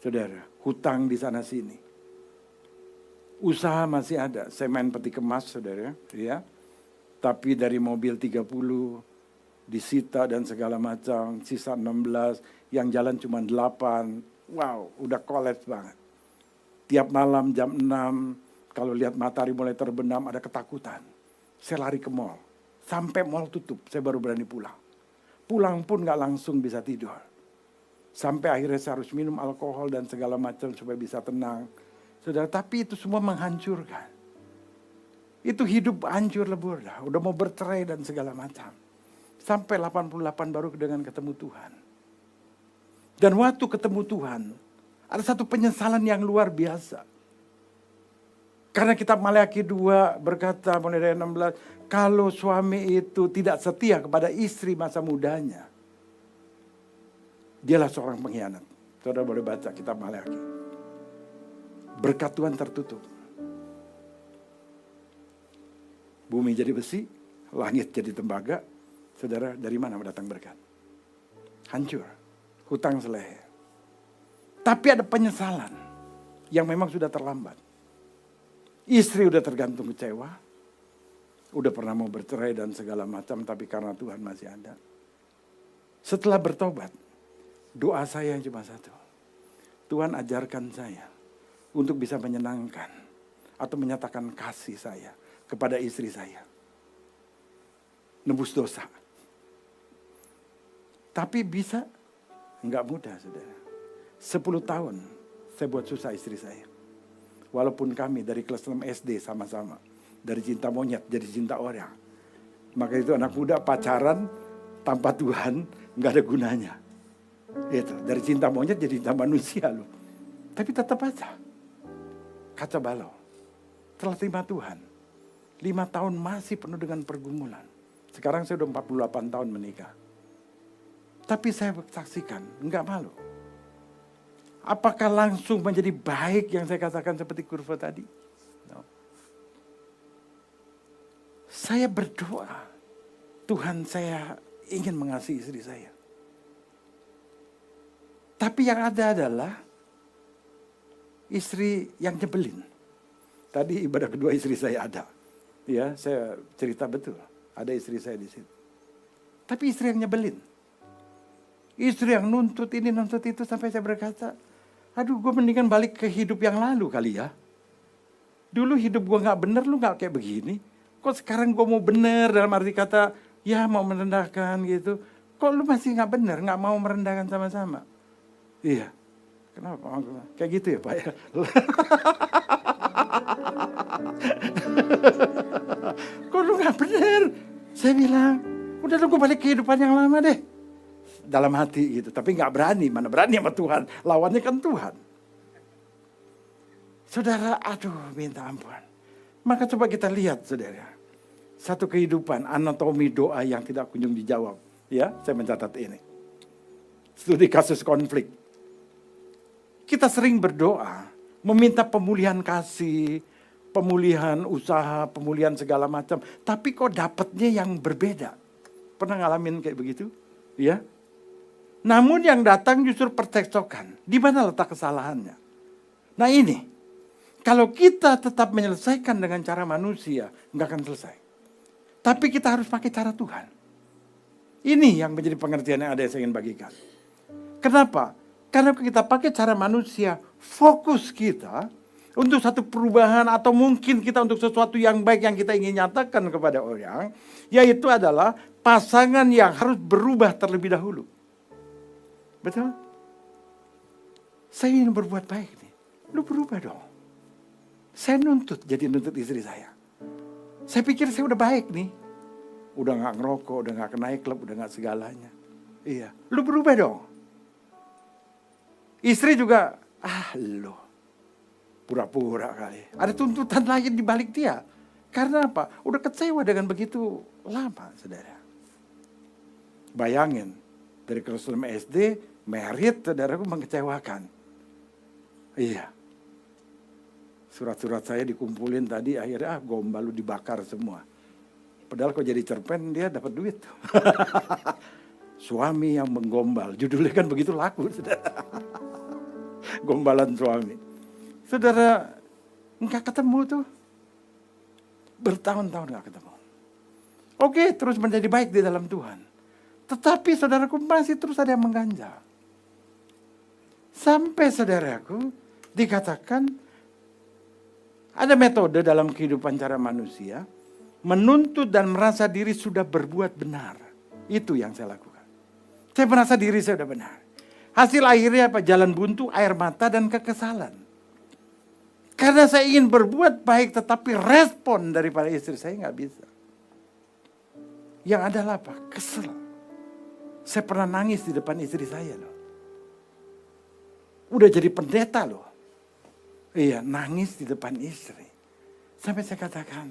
Saudara, hutang di sana sini. Usaha masih ada, saya main peti kemas saudara. Ya. Tapi dari mobil 30 disita dan segala macam, sisa 16, yang jalan cuma 8. Wow, udah kolaps banget. Tiap malam jam 6, kalau lihat matahari mulai terbenam, ada ketakutan. Saya lari ke mall. Sampai mall tutup, saya baru berani pulang. Pulang pun gak langsung bisa tidur. Sampai akhirnya saya harus minum alkohol dan segala macam supaya bisa tenang. Saudara, tapi itu semua menghancurkan. Itu hidup hancur lebur dah. Udah mau bercerai dan segala macam. Sampai 88 baru dengan ketemu Tuhan. Dan waktu ketemu Tuhan, ada satu penyesalan yang luar biasa. Karena kitab Maleakhi 2 berkata mulai dari 16, kalau suami itu tidak setia kepada istri masa mudanya, dialah seorang pengkhianat. Saudara boleh baca kitab Maleakhi. Berkat Tuhan tertutup. Bumi jadi besi, langit jadi tembaga. Saudara, dari mana mendatang berkat? Hancur, hutang seleher. Tapi ada penyesalan yang memang sudah terlambat. Istri udah tergantung kecewa, udah pernah mau bercerai dan segala macam, tapi karena Tuhan masih ada. Setelah bertobat, doa saya yang cuma satu. Tuhan ajarkan saya untuk bisa menyenangkan atau menyatakan kasih saya kepada istri saya. Nebus dosa. Tapi bisa, enggak mudah saudara. 10 tahun saya buat susah istri saya. Walaupun kami dari kelas 6 SD sama-sama. Dari cinta monyet jadi cinta orang. Maka itu anak muda pacaran tanpa Tuhan nggak ada gunanya. Itu dari cinta monyet jadi cinta manusia loh. Tapi tetap aja. Kaca balau. Setelah terima Tuhan. 5 tahun masih penuh dengan pergumulan. Sekarang saya udah 48 tahun menikah. Tapi saya saksikan, nggak malu. Apakah langsung menjadi baik yang saya katakan seperti kurva tadi? No. Saya berdoa, Tuhan saya ingin mengasihi istri saya. Tapi yang ada adalah istri yang nyebelin. Tadi ibadah kedua istri saya ada. Ya, saya cerita betul. Ada istri saya di situ. Tapi istri yang nyebelin. Istri yang nuntut ini, nuntut itu sampai saya berkata, aduh, gue mendingan balik ke hidup yang lalu kali ya. Dulu hidup gue gak bener, lu gak kayak begini. Kok sekarang gue mau bener dalam arti kata, ya mau merendahkan gitu. Kok lu masih gak bener, gak mau merendahkan sama-sama? Iya. Kenapa? Kayak gitu ya Pak ya? Kok lu gak bener? Saya bilang, udah lu gue balik kehidupan yang lama deh. Dalam hati gitu, tapi gak berani. Mana berani sama Tuhan, lawannya kan Tuhan. Saudara, aduh minta ampun. Maka coba kita lihat saudara. Satu kehidupan, anatomi doa yang tidak kunjung dijawab. Ya, saya mencatat ini. Studi kasus konflik. Kita sering berdoa, meminta pemulihan kasih, pemulihan usaha, pemulihan segala macam. Tapi kok dapatnya yang berbeda. Pernah ngalamin kayak begitu? Ya. Namun yang datang justru percekcokan. Di mana letak kesalahannya? Nah ini, kalau kita tetap menyelesaikan dengan cara manusia, nggak akan selesai. Tapi kita harus pakai cara Tuhan. Ini yang menjadi pengertian yang ada yang saya ingin bagikan. Kenapa? Karena kita pakai cara manusia, fokus kita untuk satu perubahan atau mungkin kita untuk sesuatu yang baik yang kita ingin nyatakan kepada orang, yaitu adalah pasangan yang harus berubah terlebih dahulu. Betul? Saya ingin berbuat baik nih. Lu berubah dong. Saya nuntut istri saya. Saya pikir saya udah baik nih. Udah gak ngerokok, udah gak naik klub, udah gak segalanya. Iya, lu berubah dong. Istri juga, lu pura-pura kali. Ada tuntutan lain di balik dia. Karena apa? Udah kecewa dengan begitu lama, saudara. Bayangin, dari Jerusalem SD, merit, saudaraku mengecewakan. Iya. Surat-surat saya dikumpulin tadi, akhirnya gombal lu dibakar semua. Padahal kok jadi cerpen dia dapat duit. Suami yang menggombal, judulnya kan begitu laku. Saudara. Gombalan suami. Saudara, enggak ketemu tuh. Bertahun-tahun enggak ketemu. Oke, terus menjadi baik di dalam Tuhan. Tetapi saudaraku masih terus ada yang mengganjal. Sampai saudaraku dikatakan ada metode dalam kehidupan cara manusia menuntut dan merasa diri sudah berbuat benar. Itu yang saya lakukan. Saya merasa diri saya sudah benar. Hasil akhirnya apa? Jalan buntu, air mata, dan kekesalan. Karena saya ingin berbuat baik tetapi respon daripada istri saya nggak bisa. Yang adalah apa? Kesel. Saya pernah nangis di depan istri saya loh. Udah jadi pendeta loh. Iya, nangis di depan istri. Sampai saya katakan,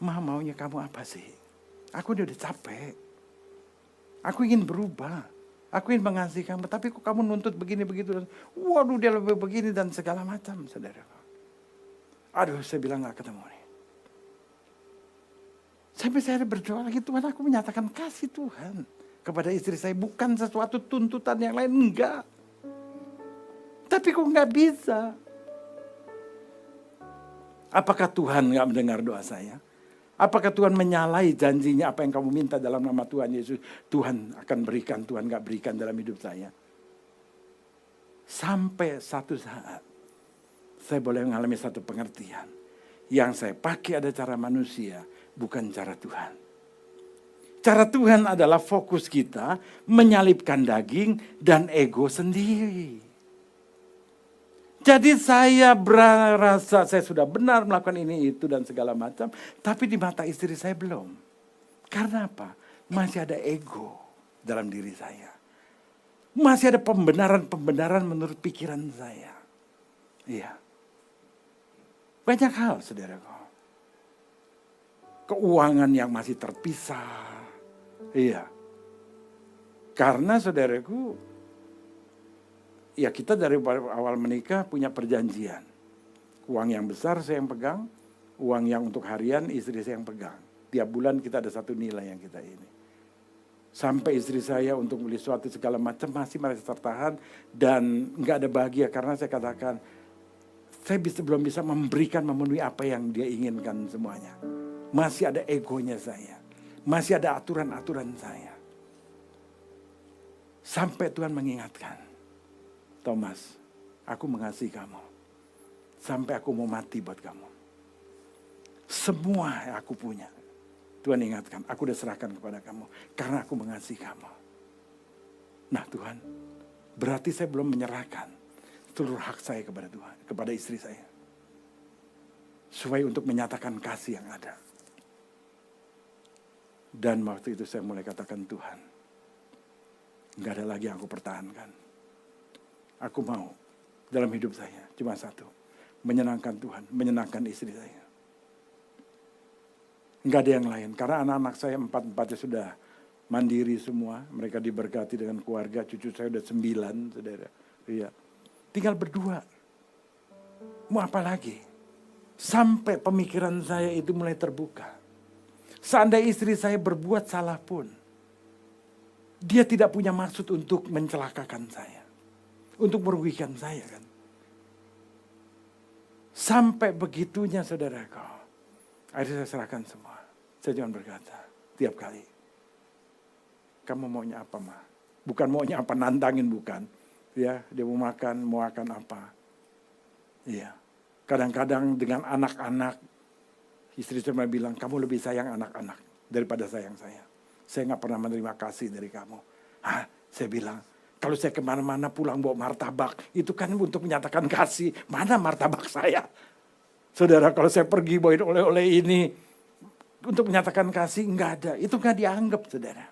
Ma, maunya kamu apa sih? Aku udah capek. Aku ingin berubah. Aku ingin mengasihi kamu. Tapi kok kamu nuntut begini begitu. Waduh, dia lebih begini dan segala macam, saudara. Aduh, saya bilang gak ketemu nih. Sampai saya berdoa lagi, Tuhan, aku menyatakan kasih Tuhan kepada istri saya. Bukan sesuatu tuntutan yang lain, enggak. Tapi kok gak bisa? Apakah Tuhan gak mendengar doa saya? Apakah Tuhan menyalahi janjinya apa yang kamu minta dalam nama Tuhan Yesus? Tuhan akan berikan, Tuhan gak berikan dalam hidup saya. Sampai satu saat, saya boleh mengalami satu pengertian. Yang saya pakai ada cara manusia, bukan cara Tuhan. Cara Tuhan adalah fokus kita menyalipkan daging dan ego sendiri. Jadi saya berasa saya sudah benar melakukan ini itu dan segala macam. Tapi di mata istri saya belum. Karena apa? Masih ada ego dalam diri saya. Masih ada pembenaran-pembenaran menurut pikiran saya. Iya. Banyak hal saudaraku. Keuangan yang masih terpisah. Iya. Karena saudaraku, ya kita dari awal menikah punya perjanjian. Uang yang besar saya yang pegang, uang yang untuk harian istri saya yang pegang. Tiap bulan kita ada satu nilai yang kita ini. Sampai istri saya untuk beli sesuatu segala macam masih tertahan dan nggak ada bahagia karena saya katakan saya belum bisa memberikan memenuhi apa yang dia inginkan semuanya. Masih ada egonya saya, masih ada aturan-aturan saya. Sampai Tuhan mengingatkan, Thomas, aku mengasihi kamu. Sampai aku mau mati buat kamu. Semua yang aku punya, Tuhan ingatkan, aku udah serahkan kepada kamu karena aku mengasihi kamu. Nah Tuhan, berarti saya belum menyerahkan seluruh hak saya kepada Tuhan, kepada istri saya. Supaya untuk menyatakan kasih yang ada. Dan waktu itu saya mulai katakan, Tuhan, gak ada lagi yang aku pertahankan. Aku mau dalam hidup saya cuma satu, menyenangkan Tuhan, menyenangkan istri saya. Gak ada yang lain, karena anak-anak saya empat-empatnya sudah mandiri semua. Mereka diberkati dengan keluarga, cucu saya udah 9, saudara. Iya. Tinggal berdua. Mau apa lagi? Sampai pemikiran saya itu mulai terbuka. Seandainya istri saya berbuat salah pun, dia tidak punya maksud untuk mencelakakan saya. Untuk merugikan saya kan. Sampai begitunya saudaraku. Akhirnya saya serahkan semua. Saya cuma berkata tiap kali, kamu maunya apa mah? Bukan maunya apa, nantangin bukan. Ya, dia mau makan apa. Iya. Kadang-kadang dengan anak-anak, istri saya bilang, kamu lebih sayang anak-anak daripada sayang saya. Saya gak pernah menerima kasih dari kamu. Hah? Saya bilang, kalau saya kemana-mana pulang bawa martabak, itu kan untuk menyatakan kasih. Mana martabak saya? Saudara, kalau saya pergi bawain oleh-oleh ini, untuk menyatakan kasih, nggak ada. Itu nggak dianggap, saudara.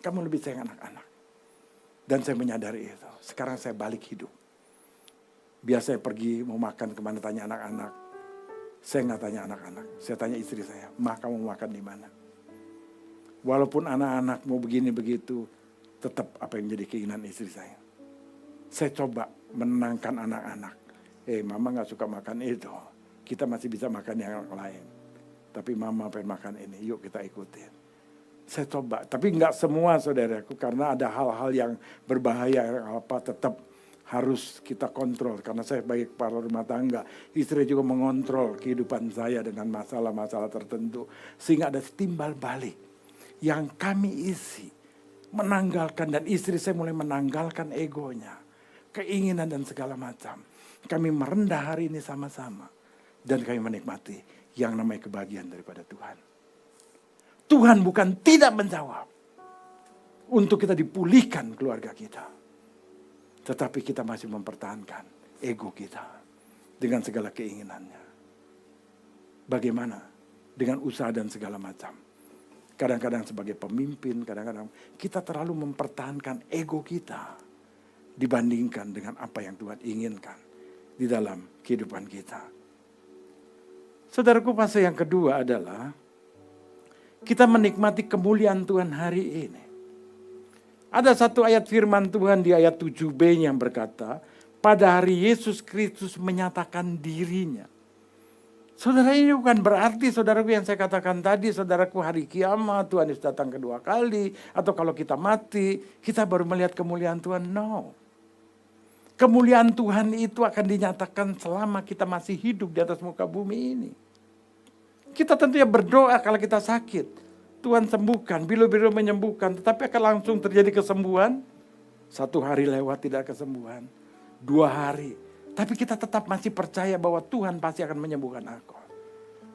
Kamu lebih sayang anak-anak. Dan saya menyadari itu. Sekarang saya balik hidup. Biasa saya pergi mau makan kemana, tanya anak-anak. Saya nggak tanya anak-anak. Saya tanya istri saya, Ma, kamu mau makan di mana? Walaupun anak-anak mau begini begitu, tetap apa yang jadi keinginan istri saya. Saya coba menenangkan anak-anak. Mama nggak suka makan itu. Kita masih bisa makan yang lain. Tapi mama pengen makan ini, yuk kita ikutin. Saya coba, tapi nggak semua saudaraku. Karena ada hal-hal yang berbahaya, tetap harus kita kontrol. Karena saya sebagai kepala rumah tangga, istri juga mengontrol kehidupan saya dengan masalah-masalah tertentu. Sehingga ada timbal balik yang kami isi. Menanggalkan, dan istri saya mulai menanggalkan egonya. Keinginan dan segala macam. Kami merendah hari ini sama-sama. Dan kami menikmati yang namanya kebahagiaan daripada Tuhan. Tuhan bukan tidak menjawab. Untuk kita dipulihkan keluarga kita. Tetapi kita masih mempertahankan ego kita. Dengan segala keinginannya. Bagaimana? Dengan usaha dan segala macam. Kadang-kadang sebagai pemimpin, kadang-kadang kita terlalu mempertahankan ego kita. Dibandingkan dengan apa yang Tuhan inginkan. Di dalam kehidupan kita. Saudaraku, fase yang kedua adalah kita menikmati kemuliaan Tuhan hari ini. Ada satu ayat firman Tuhan di ayat 7b yang berkata, pada hari Yesus Kristus menyatakan dirinya. Saudara, ini bukan berarti saudaraku yang saya katakan tadi, saudaraku hari kiamat Tuhan Yesus datang kedua kali, atau kalau kita mati, kita baru melihat kemuliaan Tuhan. No. Kemuliaan Tuhan itu akan dinyatakan selama kita masih hidup di atas muka bumi ini. Kita tentunya berdoa kalau kita sakit. Tuhan sembuhkan, bilu-bilu menyembuhkan. Tetapi akan langsung terjadi kesembuhan. 1 hari lewat tidak kesembuhan. 2 hari. Tapi kita tetap masih percaya bahwa Tuhan pasti akan menyembuhkan aku.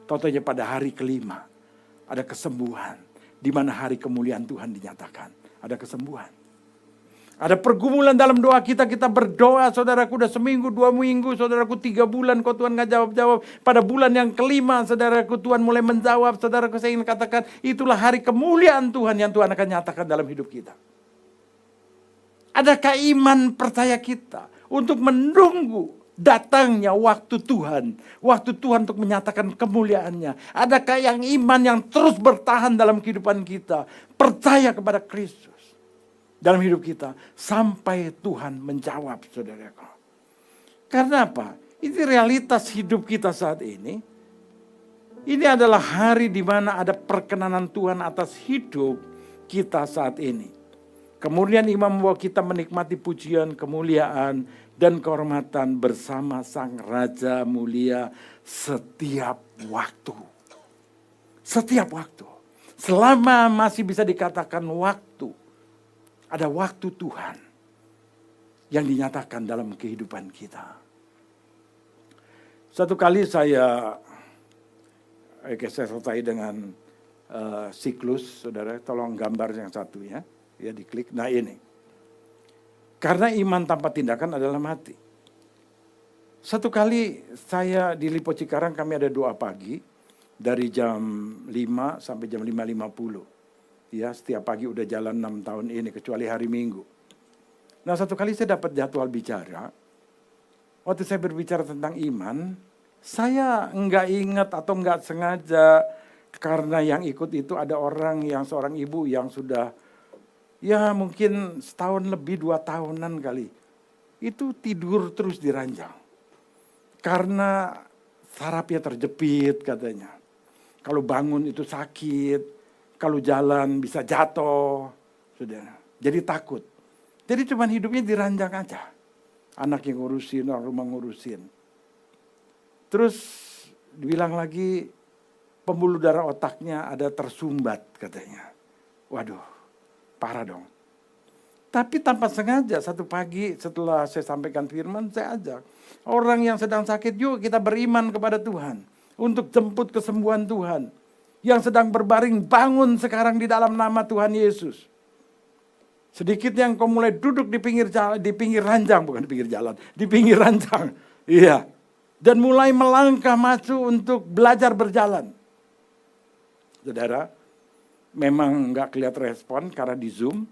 Totonya pada hari kelima. Ada kesembuhan. Di mana hari kemuliaan Tuhan dinyatakan. Ada kesembuhan. Ada pergumulan dalam doa kita, kita berdoa, saudaraku udah seminggu, 2 minggu, saudaraku 3 bulan, kok Tuhan gak jawab-jawab. Pada bulan yang kelima, saudaraku Tuhan mulai menjawab, saudaraku saya ingin katakan, itulah hari kemuliaan Tuhan yang Tuhan akan nyatakan dalam hidup kita. Adakah iman percaya kita untuk menunggu datangnya waktu Tuhan untuk menyatakan kemuliaannya? Adakah yang iman yang terus bertahan dalam kehidupan kita, percaya kepada Kristus dalam hidup kita sampai Tuhan menjawab, saudaraku. Karena apa? Ini realitas hidup kita saat ini. Ini adalah hari di mana ada perkenanan Tuhan atas hidup kita saat ini. Kemudian imam membawa kita menikmati pujian, kemuliaan, dan kehormatan bersama Sang Raja mulia setiap waktu. Setiap waktu. Selama masih bisa dikatakan waktu. Ada waktu Tuhan yang dinyatakan dalam kehidupan kita. Satu kali saya selesai dengan siklus, saudara. Tolong gambar yang satu ya diklik. Nah ini, karena iman tanpa tindakan adalah mati. Satu kali saya di Lipo Cikarang, kami ada doa pagi dari jam 5 sampai jam 5.50. Ya, setiap pagi udah jalan 6 tahun ini, kecuali hari Minggu. Nah, satu kali saya dapat jadwal bicara. Waktu saya berbicara tentang iman, saya nggak ingat atau nggak sengaja, karena yang ikut itu ada orang yang seorang ibu yang sudah ya mungkin setahun lebih, 2 tahunan kali. Itu tidur terus di ranjang. Karena sarafnya terjepit katanya. Kalau bangun itu sakit, kalau jalan bisa jatuh, saudara. Jadi takut. Jadi cuma hidupnya di ranjang aja. Anak yang ngurusin, orang rumah ngurusin. Terus dibilang lagi pembuluh darah otaknya ada tersumbat katanya. Waduh, parah dong. Tapi tanpa sengaja satu pagi setelah saya sampaikan firman, saya ajak orang yang sedang sakit, yuk kita beriman kepada Tuhan. Untuk jemput kesembuhan Tuhan. Yang sedang berbaring, bangun sekarang di dalam nama Tuhan Yesus. Sedikit yang kau mulai duduk di pinggir jalan, di pinggir ranjang, bukan di pinggir jalan, di pinggir ranjang. Iya. Dan mulai melangkah maju untuk belajar berjalan. Saudara, memang nggak kelihatan respon karena di Zoom.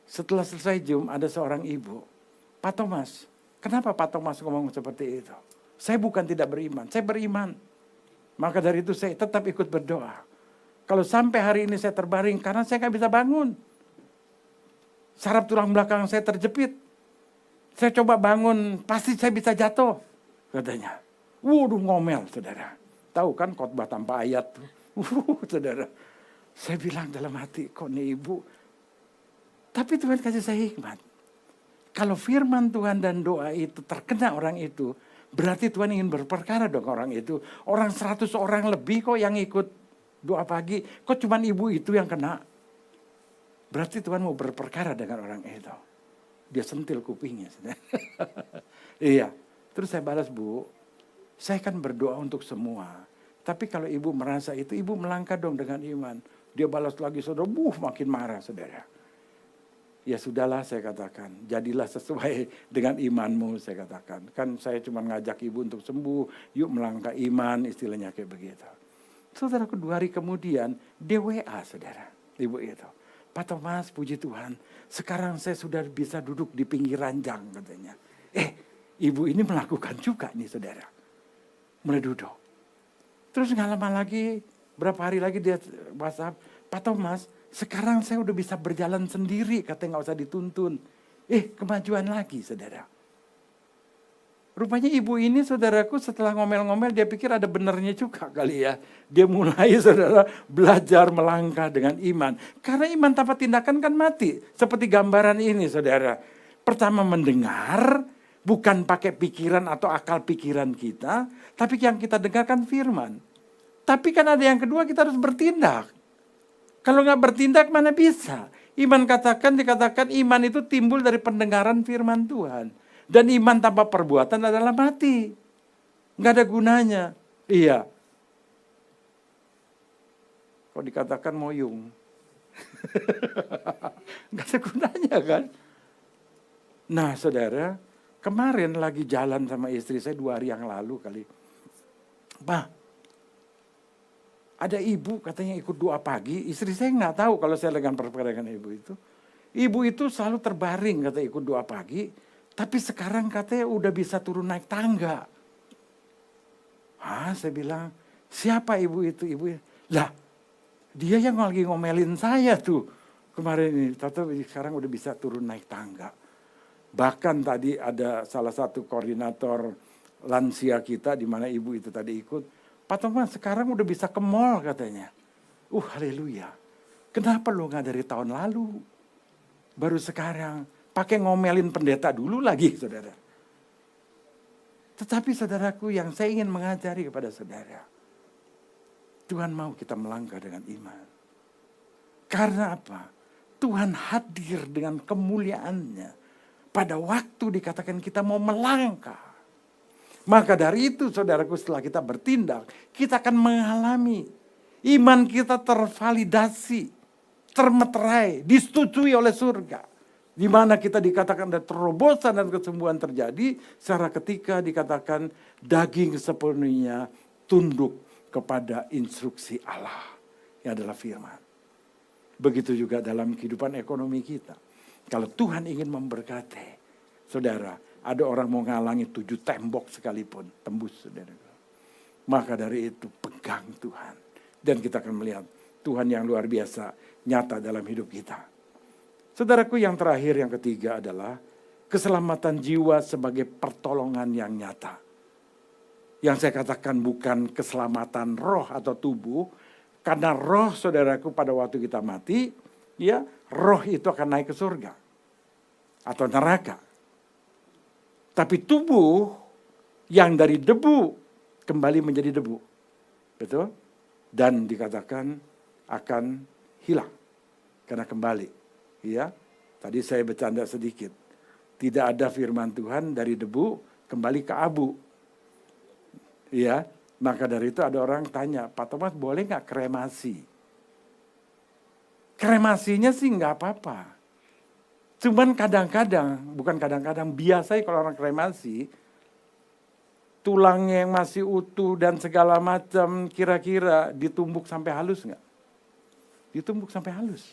Setelah selesai Zoom, ada seorang ibu. Pak Thomas, kenapa Pak Thomas ngomong seperti itu? Saya bukan tidak beriman, saya beriman. Maka dari itu saya tetap ikut berdoa. Kalau sampai hari ini saya terbaring, karena saya nggak bisa bangun. Saraf tulang belakang saya terjepit. Saya coba bangun, pasti saya bisa jatuh. Katanya. Waduh, ngomel, saudara. Tahu kan khotbah tanpa ayat tuh. Saudara. Saya bilang dalam hati, kok nih ibu. Tapi Tuhan kasih saya hikmat. Kalau firman Tuhan dan doa itu terkena orang itu, berarti Tuhan ingin berperkara dong orang itu. Orang 100 orang lebih kok yang ikut doa pagi. Kok cuman ibu itu yang kena? Berarti Tuhan mau berperkara dengan orang itu. Dia sentil kupingnya. Iya. Terus saya balas, Bu, saya kan berdoa untuk semua. Tapi kalau ibu merasa itu, ibu melangkah dong dengan iman. Dia balas lagi, saudara, makin marah, saudara. Ya sudahlah saya katakan, jadilah sesuai dengan imanmu saya katakan. Kan saya cuma ngajak ibu untuk sembuh, yuk melangkah iman istilahnya kayak begitu. Saudaraku 2 hari kemudian dia WA saudara, ibu itu. Pak Thomas puji Tuhan, sekarang saya sudah bisa duduk di pinggir ranjang katanya. Ibu ini melakukan juga nih saudara, mulai duduk. Terus nggak lama lagi, berapa hari lagi dia WhatsApp, Pak Thomas, sekarang saya udah bisa berjalan sendiri, katanya nggak usah dituntun. Kemajuan lagi, saudara. Rupanya ibu ini, saudaraku, setelah ngomel-ngomel, dia pikir ada benernya juga kali ya. Dia mulai, saudara, belajar melangkah dengan iman. Karena iman tanpa tindakan kan mati. Seperti gambaran ini, saudara. Pertama mendengar, bukan pakai pikiran atau akal pikiran kita, tapi yang kita dengarkan firman. Tapi kan ada yang kedua, kita harus bertindak. Kalau nggak bertindak mana bisa. Dikatakan iman itu timbul dari pendengaran firman Tuhan. Dan iman tanpa perbuatan adalah mati. Nggak ada gunanya. Iya. Kok dikatakan moyung. Nggak ada gunanya kan. Nah saudara, kemarin lagi jalan sama istri saya 2 hari yang lalu kali. Pak, ada ibu katanya ikut doa pagi, istri saya nggak tahu kalau saya lagi berperkara dengan ibu itu. Ibu itu selalu terbaring katanya ikut doa pagi, tapi sekarang katanya udah bisa turun naik tangga. Saya bilang, siapa ibu itu? Lah, dia yang lagi ngomelin saya tuh kemarin ini. Tapi sekarang udah bisa turun naik tangga. Bahkan tadi ada salah satu koordinator lansia kita di mana ibu itu tadi ikut. Pak Thomas sekarang udah bisa ke mall katanya. Haleluya. Kenapa lo gak dari tahun lalu? Baru sekarang. Pakai ngomelin pendeta dulu lagi saudara. Tetapi saudaraku yang saya ingin mengajari kepada saudara. Tuhan mau kita melangkah dengan iman. Karena apa? Tuhan hadir dengan kemuliaannya. Pada waktu dikatakan kita mau melangkah. Maka dari itu saudaraku setelah kita bertindak, kita akan mengalami Iman kita tervalidasi, termeterai, disetujui oleh surga. Di mana kita dikatakan ada terobosan dan kesembuhan terjadi, secara ketika dikatakan daging sepenuhnya tunduk kepada instruksi Allah, yang adalah firman. Begitu juga dalam kehidupan ekonomi kita. Kalau Tuhan ingin memberkati, saudara, ada orang mau ngalangi 7 tembok sekalipun, tembus saudara. Maka dari itu pegang Tuhan. Dan kita akan melihat Tuhan yang luar biasa nyata dalam hidup kita. Saudaraku, yang terakhir, yang ketiga adalah keselamatan jiwa sebagai pertolongan yang nyata. Yang saya katakan bukan keselamatan roh atau tubuh, karena roh, saudaraku, pada waktu kita mati, ya, roh itu akan naik ke surga atau neraka. Tapi tubuh yang dari debu kembali menjadi debu. Betul? Dan dikatakan akan hilang karena kembali. Ya, tadi saya bercanda sedikit. Tidak ada firman Tuhan dari debu kembali ke abu. Ya, maka dari itu ada orang tanya, Pak Thomas boleh nggak kremasi? Kremasinya sih nggak apa-apa. Cuman kadang-kadang, bukan kadang-kadang, biasanya kalau orang kremasi, tulangnya yang masih utuh dan segala macam kira-kira ditumbuk sampai halus nggak? Ditumbuk sampai halus.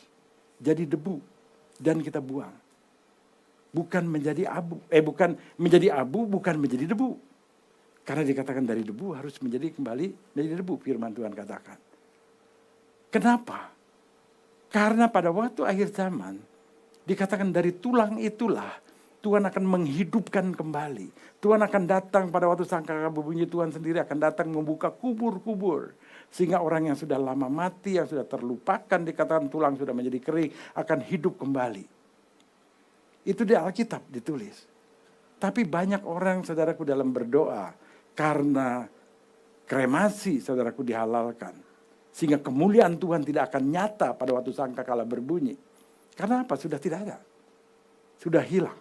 Jadi debu. Dan kita buang. Bukan menjadi abu. Bukan menjadi abu, bukan menjadi debu. Karena dikatakan dari debu harus kembali menjadi debu, firman Tuhan katakan. Kenapa? Karena pada waktu akhir zaman, dikatakan dari tulang itulah Tuhan akan menghidupkan kembali. Tuhan akan datang pada waktu sangkakala berbunyi, Tuhan sendiri akan datang membuka kubur-kubur. Sehingga orang yang sudah lama mati, yang sudah terlupakan, dikatakan tulang sudah menjadi kering, akan hidup kembali. Itu di Alkitab ditulis. Tapi banyak orang, saudaraku, dalam berdoa, karena kremasi, saudaraku, dihalalkan. Sehingga kemuliaan Tuhan tidak akan nyata pada waktu sangkakala berbunyi. Karena apa? Sudah tidak ada. Sudah hilang.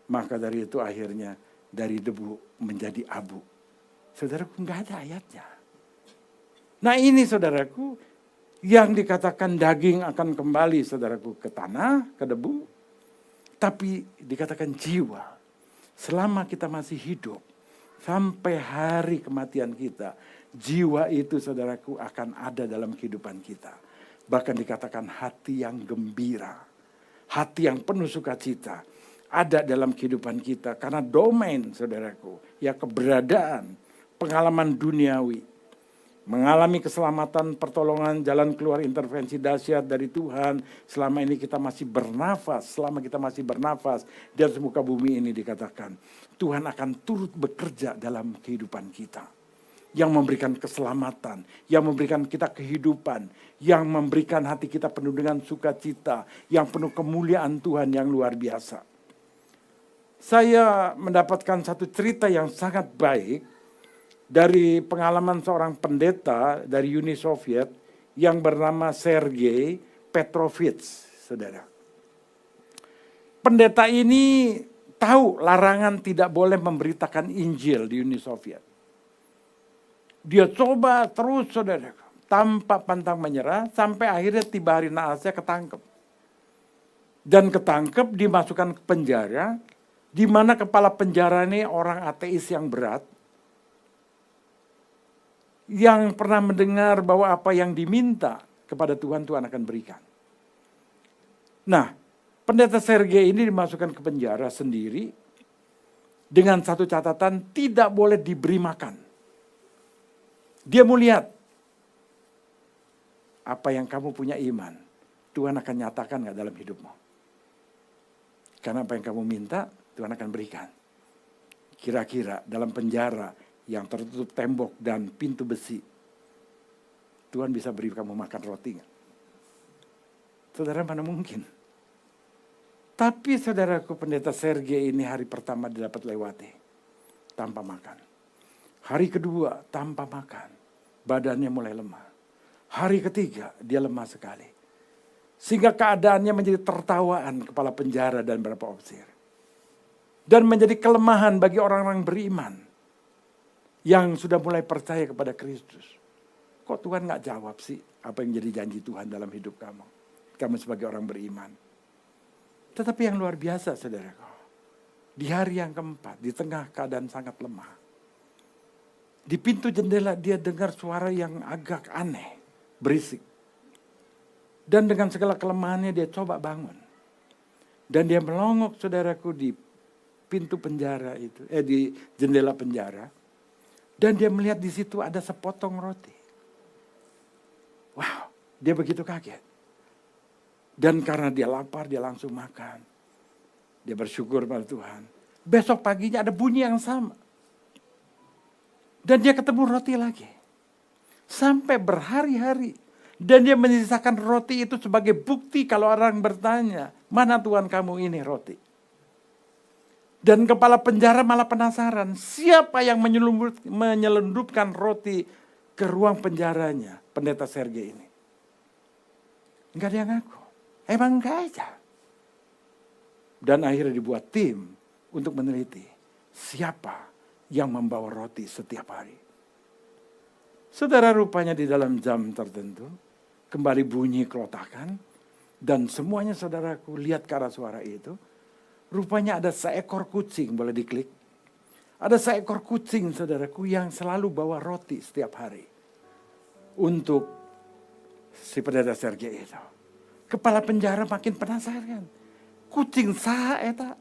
Maka dari itu akhirnya dari debu menjadi abu. Saudaraku, nggak ada ayatnya. Nah ini saudaraku, yang dikatakan daging akan kembali saudaraku ke tanah, ke debu. Tapi dikatakan jiwa, selama kita masih hidup, sampai hari kematian kita, jiwa itu saudaraku akan ada dalam kehidupan kita. Bahkan dikatakan hati yang gembira, hati yang penuh sukacita, ada dalam kehidupan kita. Karena domain saudaraku, ya keberadaan, pengalaman duniawi, mengalami keselamatan, pertolongan, jalan keluar, intervensi dahsyat dari Tuhan. Selama ini kita masih bernafas, selama kita masih bernafas di atas muka bumi ini dikatakan, Tuhan akan turut bekerja dalam kehidupan kita. Yang memberikan keselamatan, yang memberikan kita kehidupan, yang memberikan hati kita penuh dengan sukacita, yang penuh kemuliaan Tuhan yang luar biasa. Saya mendapatkan satu cerita yang sangat baik, dari pengalaman seorang pendeta dari Uni Soviet yang bernama Sergei Petrovich, saudara. Pendeta ini tahu larangan tidak boleh memberitakan Injil di Uni Soviet. Dia coba terus, saudara, tanpa pantang menyerah, sampai akhirnya tiba hari naasnya ketangkep. Dan ketangkep, dimasukkan ke penjara, di mana kepala penjara ini orang ateis yang berat, yang pernah mendengar bahwa apa yang diminta kepada Tuhan, Tuhan akan berikan. Nah, pendeta Sergei ini dimasukkan ke penjara sendiri dengan satu catatan, tidak boleh diberi makan. Dia mau lihat apa yang kamu punya iman, Tuhan akan nyatakan gak dalam hidupmu. Karena apa yang kamu minta, Tuhan akan berikan. Kira-kira dalam penjara yang tertutup tembok dan pintu besi, Tuhan bisa beri kamu makan roti nggak? Saudara, mana mungkin. Tapi saudaraku, pendeta Sergei ini hari pertama dia dapat lewati tanpa makan. Hari kedua tanpa makan, badannya mulai lemah. Hari ketiga dia lemah sekali. Sehingga keadaannya menjadi tertawaan kepala penjara dan beberapa ofisir. Dan menjadi kelemahan bagi orang-orang beriman. yang sudah mulai percaya kepada Kristus. Kok Tuhan gak jawab sih apa yang jadi janji Tuhan dalam hidup kamu? Kamu sebagai orang beriman. Tetapi yang luar biasa saudaraku, di hari yang keempat, di tengah keadaan sangat lemah, di pintu jendela dia dengar suara yang agak aneh, berisik. Dan dengan segala kelemahannya dia coba bangun. Dan dia melongok saudaraku di pintu penjara itu, di jendela penjara. Dan dia melihat di situ ada sepotong roti. Wow, dia begitu kaget. Dan karena dia lapar, dia langsung makan. Dia bersyukur pada Tuhan. Besok paginya ada bunyi yang sama. Dan dia ketemu roti lagi. Sampai berhari-hari. Dan dia menyisakan roti itu sebagai bukti kalau orang bertanya, mana Tuhan kamu ini roti? Dan kepala penjara malah penasaran, siapa yang menyelundupkan roti ke ruang penjaranya, pendeta Sergei ini? Enggak ada yang ngaku. Emang enggak aja. Dan akhirnya dibuat tim untuk meneliti siapa yang membawa roti setiap hari. Saudara, rupanya di dalam jam tertentu kembali bunyi kelotakan dan semuanya saudaraku lihat ke arah suara itu. Rupanya ada seekor kucing, boleh diklik. Ada seekor kucing saudaraku yang selalu bawa roti setiap hari untuk si pendeta Sergei itu. Kepala penjara makin penasaran. Kucing eta.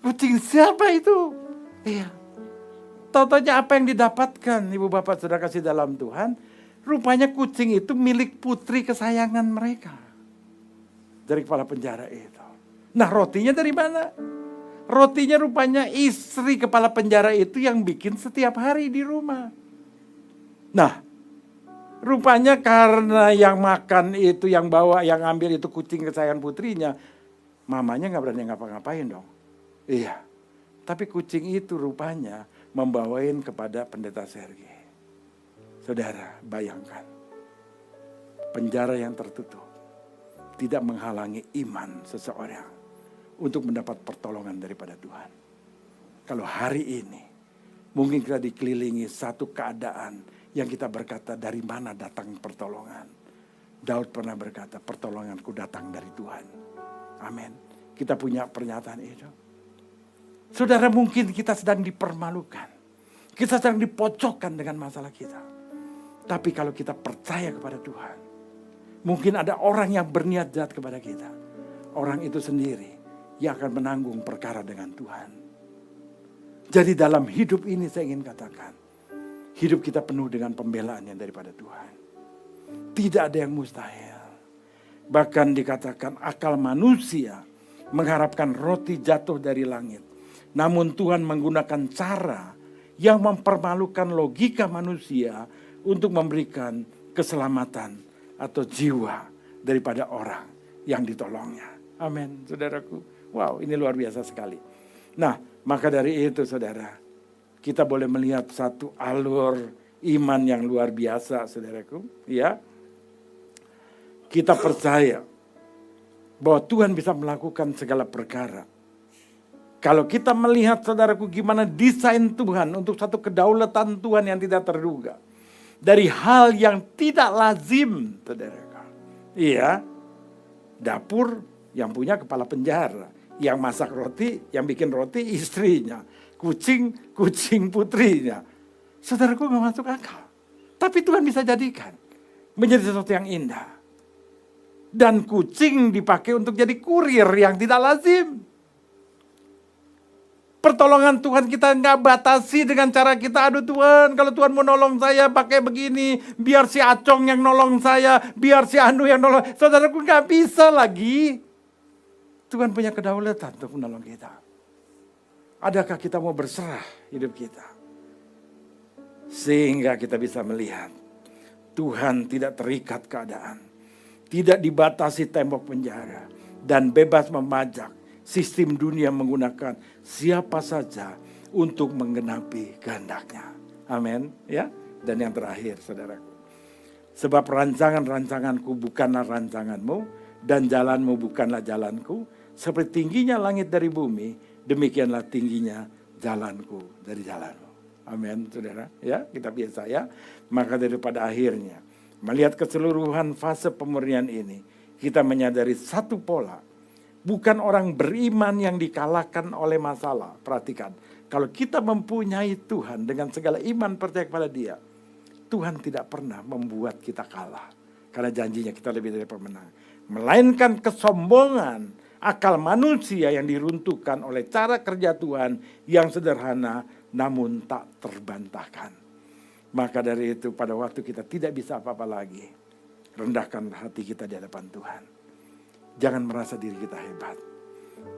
Kucing siapa itu? Iya. Tahu-taunya apa yang didapatkan ibu bapak saudara kasih dalam Tuhan. Rupanya kucing itu milik putri kesayangan mereka. Dari kepala penjara itu. Nah rotinya dari mana? Rotinya rupanya istri kepala penjara itu yang bikin setiap hari di rumah. Nah rupanya karena yang makan itu, yang bawa, yang ambil itu kucing kesayangan putrinya. Mamanya gak berani ngapa-ngapain dong. Iya. Tapi kucing itu rupanya membawain kepada pendeta Sergei. Saudara, bayangkan. Penjara yang tertutup tidak menghalangi iman seseorang untuk mendapat pertolongan daripada Tuhan. Kalau hari ini mungkin kita dikelilingi satu keadaan yang kita berkata dari mana datang pertolongan. Daud pernah berkata pertolonganku datang dari Tuhan. Amin. Kita punya pernyataan itu. Saudara, mungkin kita sedang dipermalukan. Kita sedang dipojokkan dengan masalah kita. Tapi kalau kita percaya kepada Tuhan, mungkin ada orang yang berniat jahat kepada kita. Orang itu sendiri yang akan menanggung perkara dengan Tuhan. Jadi dalam hidup ini saya ingin katakan, hidup kita penuh dengan pembelaan yang daripada Tuhan. Tidak ada yang mustahil. Bahkan dikatakan akal manusia mengharapkan roti jatuh dari langit. Namun Tuhan menggunakan cara yang mempermalukan logika manusia untuk memberikan keselamatan atau jiwa daripada orang yang ditolongnya. Amin, saudaraku. Wow, ini luar biasa sekali. Nah, maka dari itu saudara, kita boleh melihat satu alur iman yang luar biasa, saudaraku. Ya, kita percaya bahwa Tuhan bisa melakukan segala perkara. Kalau kita melihat saudaraku gimana desain Tuhan untuk satu kedaulatan Tuhan yang tidak terduga. Dari hal yang tidak lazim, saudaraku. Iya, dapur yang punya kepala penjara. Yang masak roti, yang bikin roti istrinya. Kucing putrinya. Saudaraku gak masuk akal. Tapi Tuhan bisa jadikan menjadi sesuatu yang indah. Dan kucing dipakai untuk jadi kurir yang tidak lazim. Pertolongan Tuhan kita nggak batasi dengan cara kita, aduh Tuhan, kalau Tuhan mau nolong saya pakai begini, biar si Acong yang nolong saya, biar si Anu yang nolong. Saudaraku nggak bisa lagi. Tuhan punya kedaulatan untuk menolong kita. Adakah kita mau berserah hidup kita? Sehingga kita bisa melihat Tuhan tidak terikat keadaan. Tidak dibatasi tembok penjara. Dan bebas memajak sistem dunia menggunakan siapa saja untuk menggenapi kehendaknya. Amin. Ya. Dan yang terakhir saudaraku. Sebab rancangan-rancanganku bukanlah rancanganmu. Dan jalanmu bukanlah jalanku. Seperti tingginya langit dari bumi. Demikianlah tingginya jalanku dari jalanmu. Amin, saudara. Ya, kita biasa ya. Maka daripada akhirnya, melihat keseluruhan fase pemurnian ini, kita menyadari satu pola. Bukan orang beriman yang dikalahkan oleh masalah. Perhatikan, kalau kita mempunyai Tuhan dengan segala iman percaya kepada Dia, Tuhan tidak pernah membuat kita kalah. Karena janjinya kita lebih dari pemenang. Melainkan kesombongan akal manusia yang diruntuhkan oleh cara kerja Tuhan yang sederhana namun tak terbantahkan. Maka dari itu pada waktu kita tidak bisa apa-apa lagi, rendahkanlah hati kita di hadapan Tuhan. Jangan merasa diri kita hebat.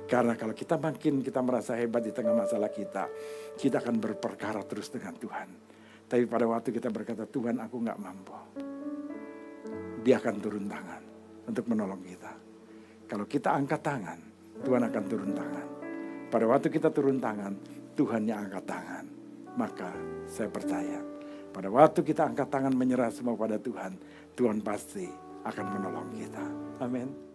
Karena kalau kita makin kita merasa hebat di tengah masalah kita akan berperkara terus dengan Tuhan. Tapi pada waktu kita berkata, Tuhan aku gak mampu, Dia akan turun tangan untuk menolong kita. Kalau kita angkat tangan, Tuhan akan turun tangan. Pada waktu kita turun tangan, Tuhan yang angkat tangan. Maka saya percaya, pada waktu kita angkat tangan menyerah semua pada Tuhan, Tuhan pasti akan menolong kita. Amin.